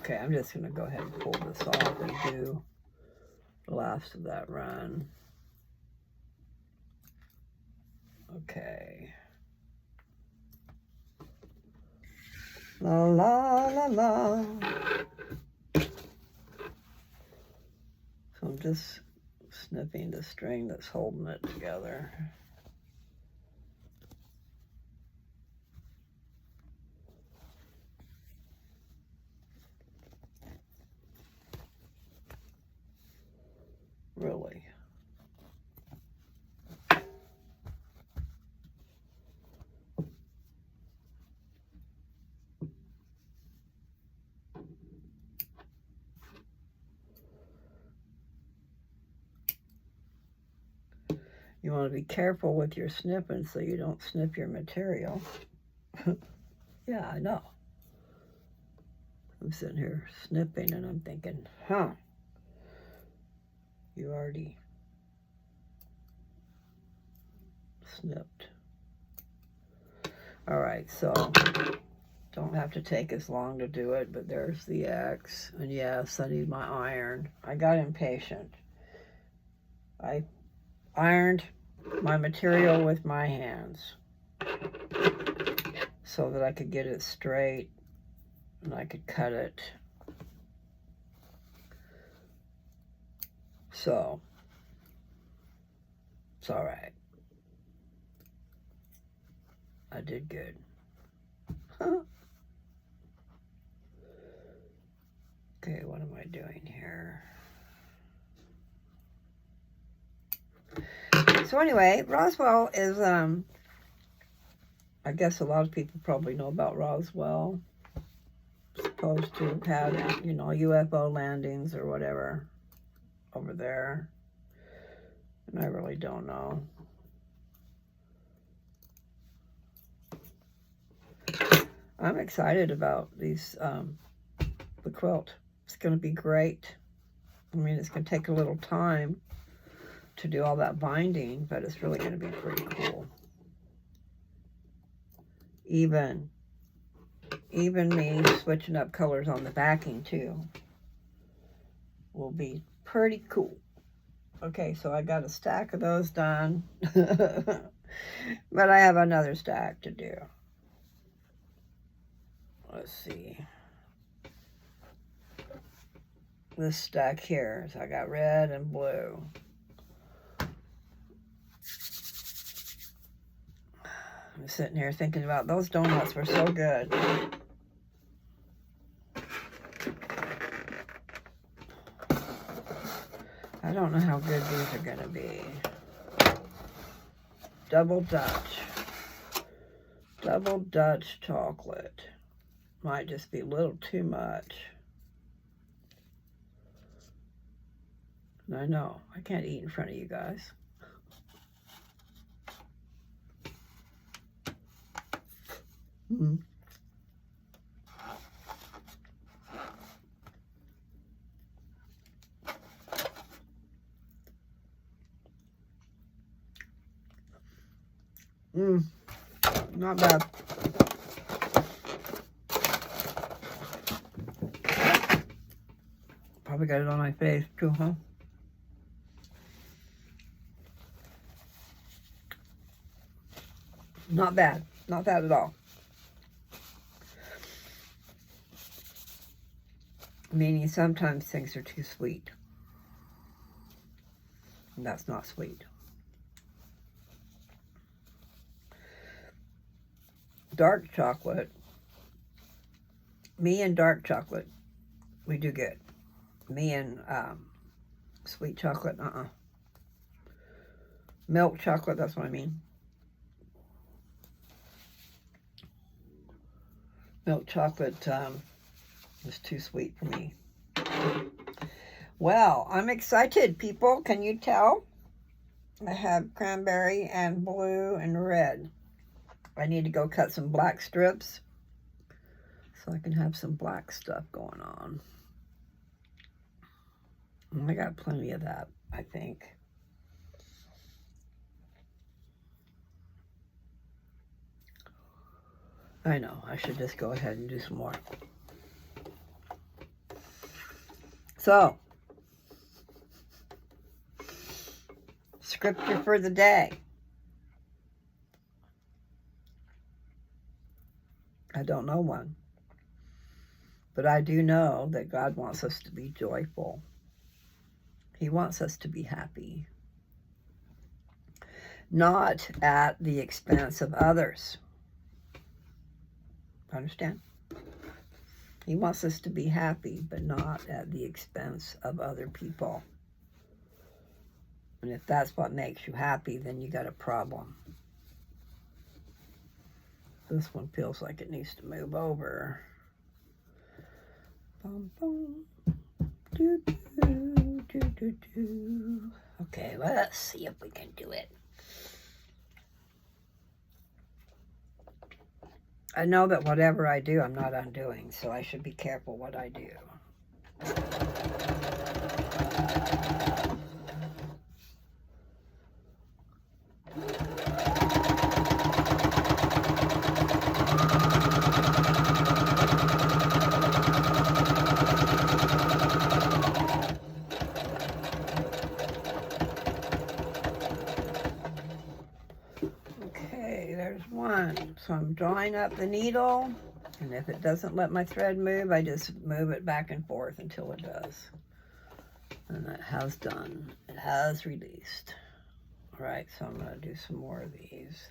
Okay, I'm just going to go ahead and pull this off and do the last of that run. Okay. La la la la. So I'm just snipping the string that's holding it together. Really. You want to be careful with your snipping so you don't snip your material. Yeah, I know. I'm sitting here snipping and I'm thinking, you already snipped. All right, so don't have to take as long to do it, but there's the X. And yes, I need my iron. I got impatient. I ironed my material with my hands so that I could get it straight and I could cut it. So it's all right. I did good. Okay, what am I doing here? So anyway, Roswell is, I guess a lot of people probably know about Roswell. Supposed to have had, you know, UFO landings or whatever over there. And I really don't know. I'm excited about these quilt. It's going to be great. I mean, it's going to take a little time to do all that binding, but it's really going to be pretty cool. Even me switching up colors on the backing too will be pretty cool. Okay, so I got a stack of those done, but I have another stack to do. Let's see. This stack here, so I got red and blue. I'm sitting here thinking about those donuts were so good. I don't know how good these are gonna be. Double Dutch chocolate. Might just be a little too much. I know, I can't eat in front of you guys. Not bad. Probably got it on my face too, huh? Not bad. Not bad at all. Meaning sometimes things are too sweet. And that's not sweet. Dark chocolate. Me and dark chocolate, we do good. Me and sweet chocolate, Milk chocolate, that's what I mean. Milk chocolate is too sweet for me. Well, I'm excited, people. Can you tell? I have cranberry and blue and red. I need to go cut some black strips so I can have some black stuff going on. I got plenty of that, I think. I know, I should just go ahead and do some more. So, scripture for the day. I don't know one, but I do know that God wants us to be joyful. He wants us to be happy, not at the expense of others. Understand? He wants us to be happy, but not at the expense of other people. And if that's what makes you happy, then you got a problem. This one feels like it needs to move over. Boom, boom. Doo, doo, doo, doo, doo. Okay, let's see if we can do it. I know that whatever I do, I'm not undoing, so I should be careful what I do. So I'm drawing up the needle, and if it doesn't let my thread move, I just move it back and forth until it does. And that has done. It has released. All right, so I'm going to do some more of these.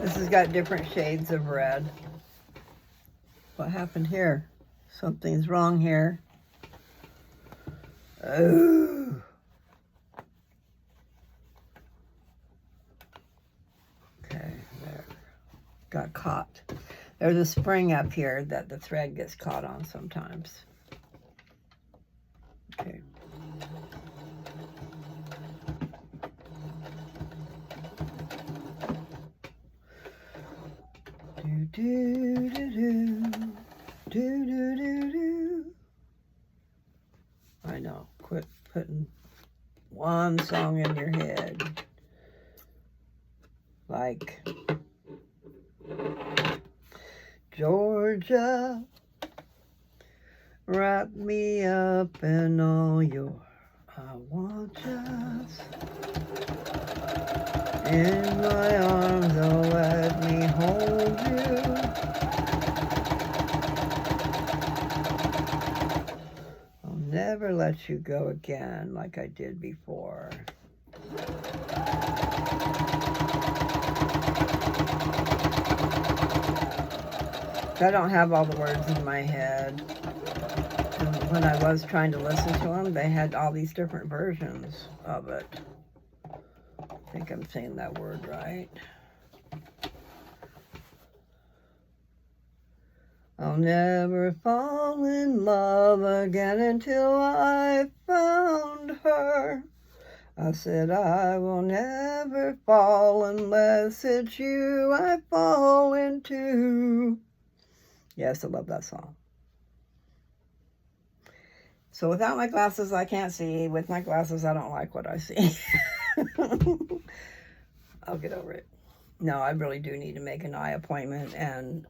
This has got different shades of red. What happened here? Something's wrong here. Oh. Okay, there. Got caught. There's a spring up here that the thread gets caught on sometimes. Okay. Do do do do do do do do. I know. Quit putting one song in your head. Like Georgia, wrap me up in all your I want just in my arms, oh let me hold you. I'll never let you go again like I did before. I don't have all the words in my head. And when I was trying to listen to them, they had all these different versions of it. I think I'm saying that word right. I'll never fall in love again until I found her. I said I will never fall unless it's you I fall into. Yes, I love that song. So without my glasses, I can't see. With my glasses, I don't like what I see. I'll get over it. No, I really do need to make an eye appointment and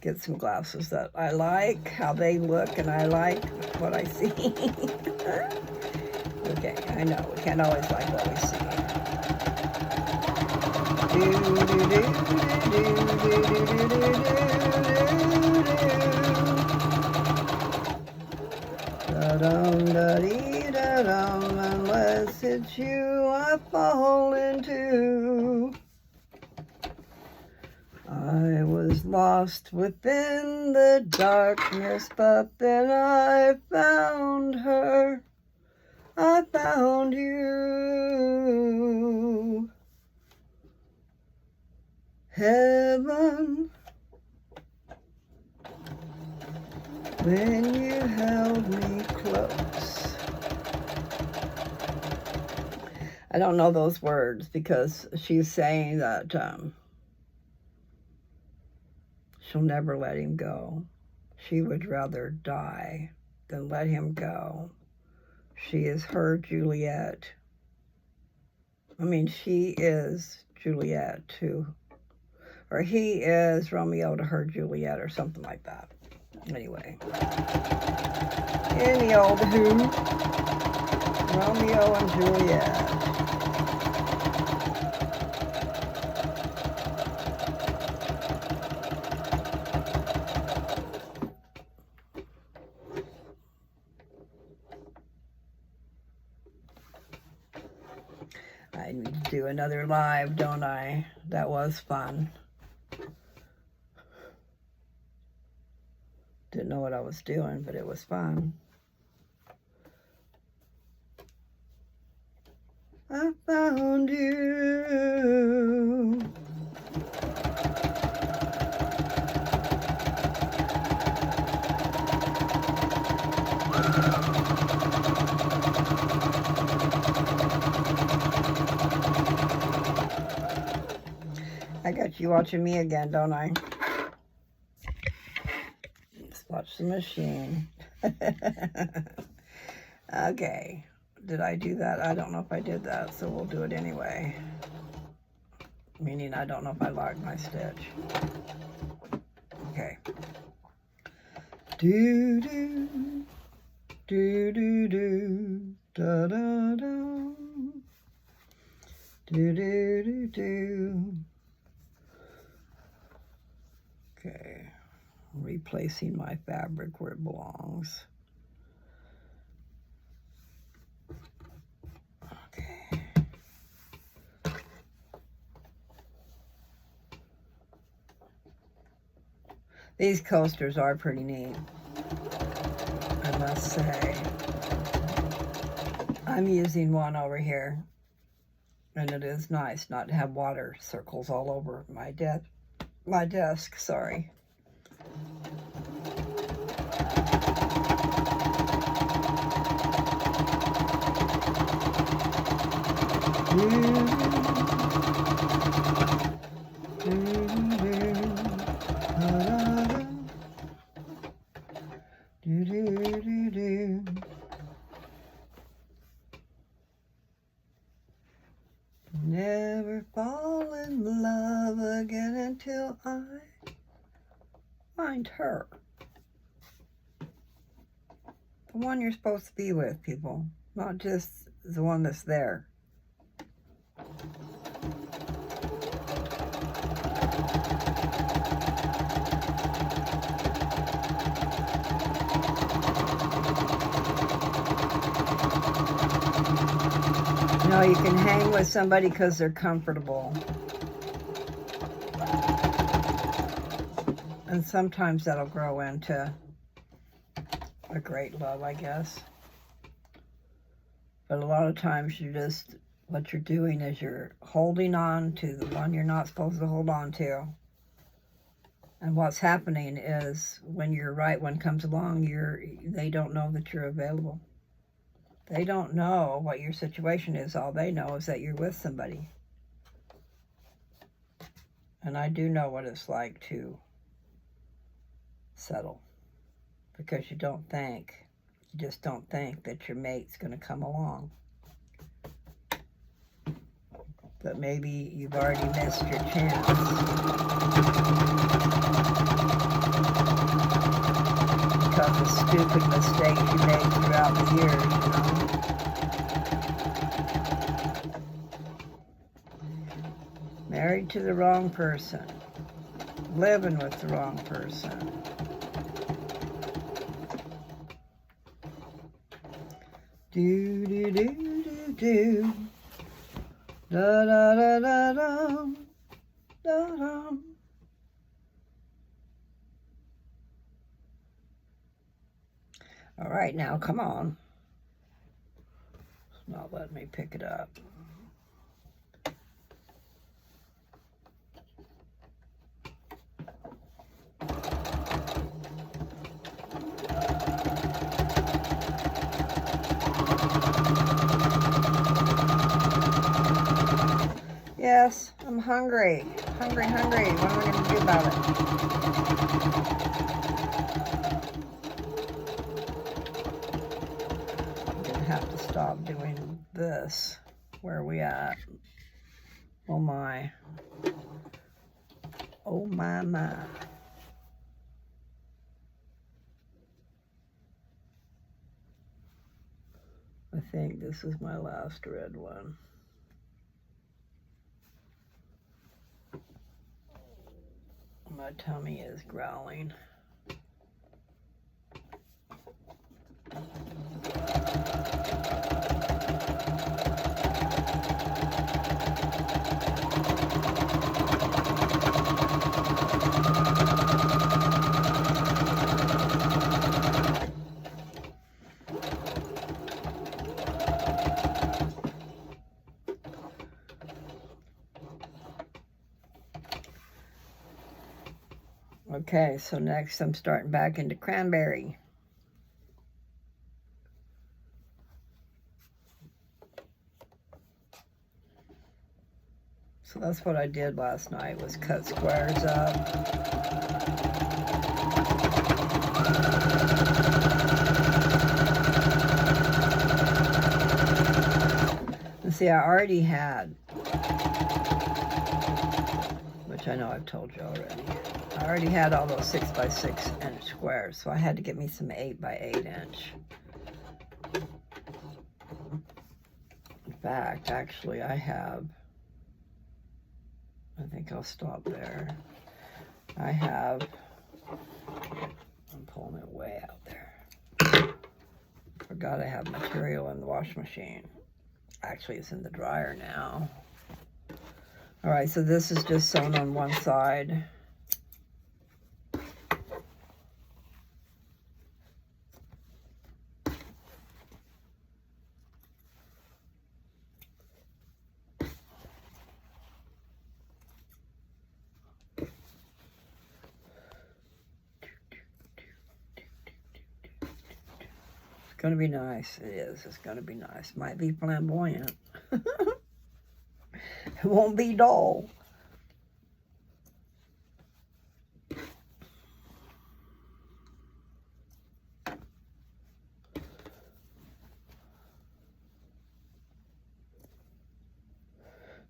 get some glasses that I like, how they look, and I like what I see. Okay, I know, we can't always like what we see. Unless it's you I fall into. I was lost within the darkness, but then I found her. I found you. Heaven, when you held me close. I don't know those words because she's saying that she'll never let him go. She would rather die than let him go. She is her Juliet. I mean, she is Juliet to, or he is Romeo to her Juliet, or something like that. Anyway, any old who, Romeo and Juliet. I need to do another live, don't I? That was fun. Didn't know what I was doing, but it was fun. I found you. I got you watching me again, don't I? Let's watch the machine. Okay. Did I do that? I don't know if I did that, so we'll do it anyway. Meaning I don't know if I logged my stitch. Okay. Do do do do do da da da do do do do. Okay, replacing my fabric where it belongs. These coasters are pretty neat, I must say. I'm using one over here, and it is nice not to have water circles all over my desk, sorry. Never fall in love again until I find her. The one you're supposed to be with, people. Not just the one that's there. You know, you can hang with somebody because they're comfortable. And sometimes that'll grow into a great love, I guess. But a lot of times what you're doing is you're holding on to the one you're not supposed to hold on to. And what's happening is when your right one comes along, they don't know that you're available. They don't know what your situation is. All they know is that you're with somebody. And I do know what it's like to settle. Because you just don't think that your mate's going to come along. But maybe you've already missed your chance. Because of stupid mistakes you made throughout the years, you know. Married to the wrong person. Living with the wrong person. Do do do do do. Da da da da da. Da da. All right, now come on. It's not letting me pick it up. Yes, I'm hungry. Hungry. What am I going to do about it? I'm going to have to stop doing this. Where are we at? Oh my. Oh my. I think this is my last red one. My tummy is growling. Okay, so next I'm starting back into cranberry. So that's what I did last night, was cut squares up. And see, I already had, which I know I've told you already, I already had all those 6x6 inch squares, so I had to get me some 8x8 inch. In fact, actually, I think I'll stop there. I'm pulling it way out there. Forgot I have material in the washing machine. Actually, it's in the dryer now. All right, so this is just sewn on one side. going to be nice. It is. It's going to be nice. Might be flamboyant. It won't be dull.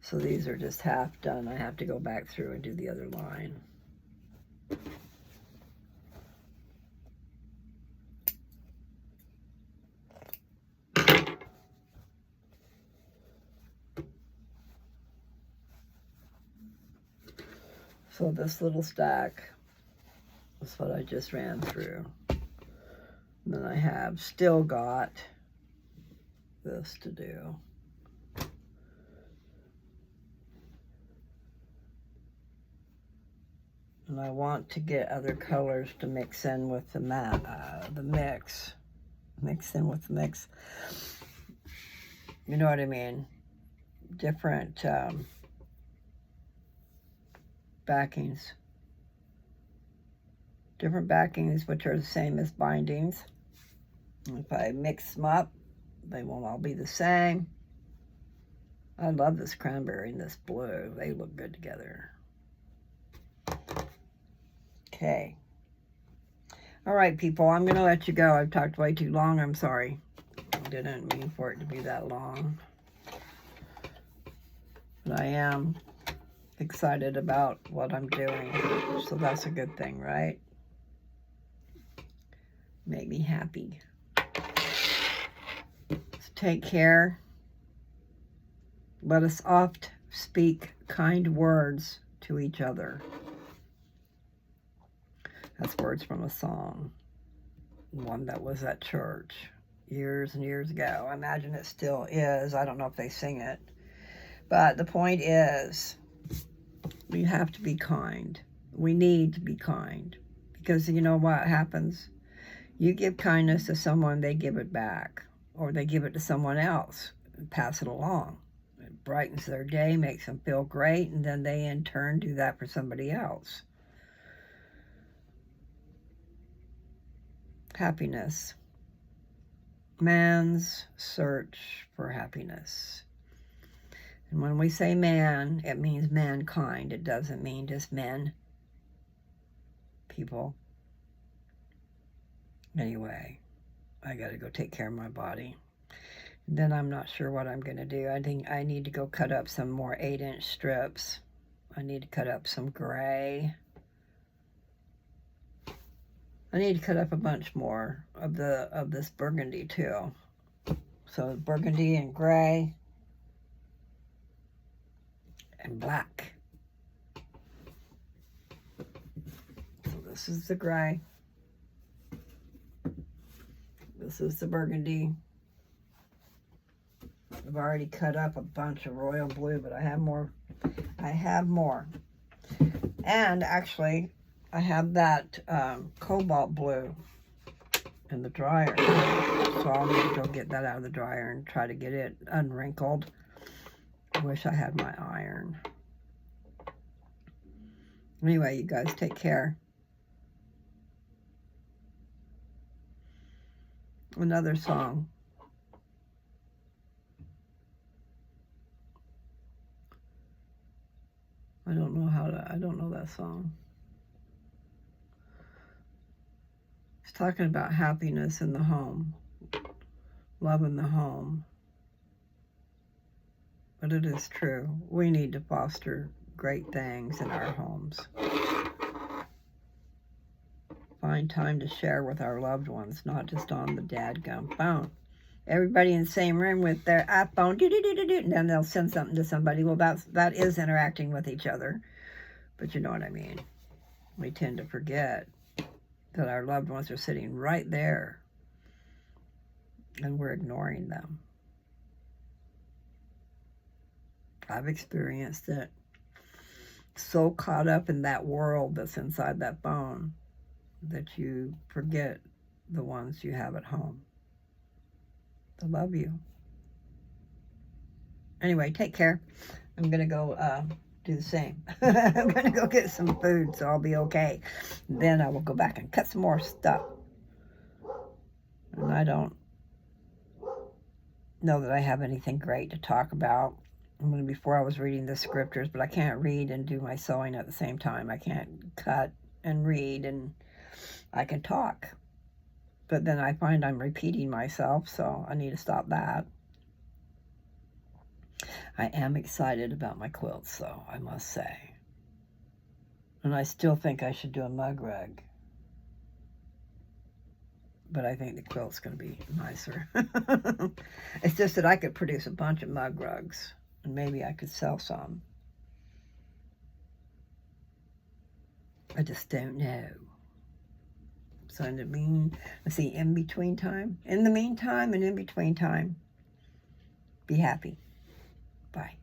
So these are just half done. I have to go back through and do the other line. So this little stack is what I just ran through. And then I have still got this to do. And I want to get other colors to mix in with the mix. Mix in with the mix. You know what I mean? Different backings. Different backings, which are the same as bindings. If I mix them up, they won't all be the same. I love this cranberry and this blue. They look good together. Okay. All right, people, I'm going to let you go. I've talked way too long. I'm sorry. I didn't mean for it to be that long. But I am excited about what I'm doing. So that's a good thing, right? Make me happy. So take care. Let us oft speak kind words to each other. That's words from a song, one that was at church years and years ago. I imagine it still is. I don't know if they sing it. But the point is, we have to be kind. We need to be kind. Because you know what happens? You give kindness to someone, they give it back. Or they give it to someone else and pass it along. It brightens their day, makes them feel great, and then they in turn do that for somebody else. Happiness. Man's search for happiness. And when we say man, it means mankind. It doesn't mean just men. People. Anyway, I got to go take care of my body. And then I'm not sure what I'm going to do. I think I need to go cut up some more 8-inch strips. I need to cut up some gray. I need to cut up a bunch more of this burgundy too. So burgundy and gray and black. So this is the gray. This is the burgundy. I've already cut up a bunch of royal blue, but I have more. I have more. And actually, I have that cobalt blue in the dryer. So I'll need to go get that out of the dryer and try to get it unwrinkled. I wish I had my iron. Anyway, you guys take care. Another song. I don't know that song. It's talking about happiness in the home, love in the home. But it is true. We need to foster great things in our homes. Find time to share with our loved ones, not just on the dadgum phone. Everybody in the same room with their iPhone, and then they'll send something to somebody. Well, that is interacting with each other. But you know what I mean. We tend to forget that our loved ones are sitting right there, and we're ignoring them. I've experienced it. So caught up in that world that's inside that phone that you forget the ones you have at home. I love you. Anyway, take care. I'm going to go do the same. I'm going to go get some food, so I'll be okay. Then I will go back and cut some more stuff. And I don't know that I have anything great to talk about. Before I was reading the scriptures, but I can't read and do my sewing at the same time. I can't cut and read, and I can talk. But then I find I'm repeating myself, so I need to stop that. I am excited about my quilts, though, I must say. And I still think I should do a mug rug. But I think the quilt's going to be nicer. It's just that I could produce a bunch of mug rugs. And maybe I could sell some. I just don't know. So in the in between time. In the meantime and in between time, be happy. Bye.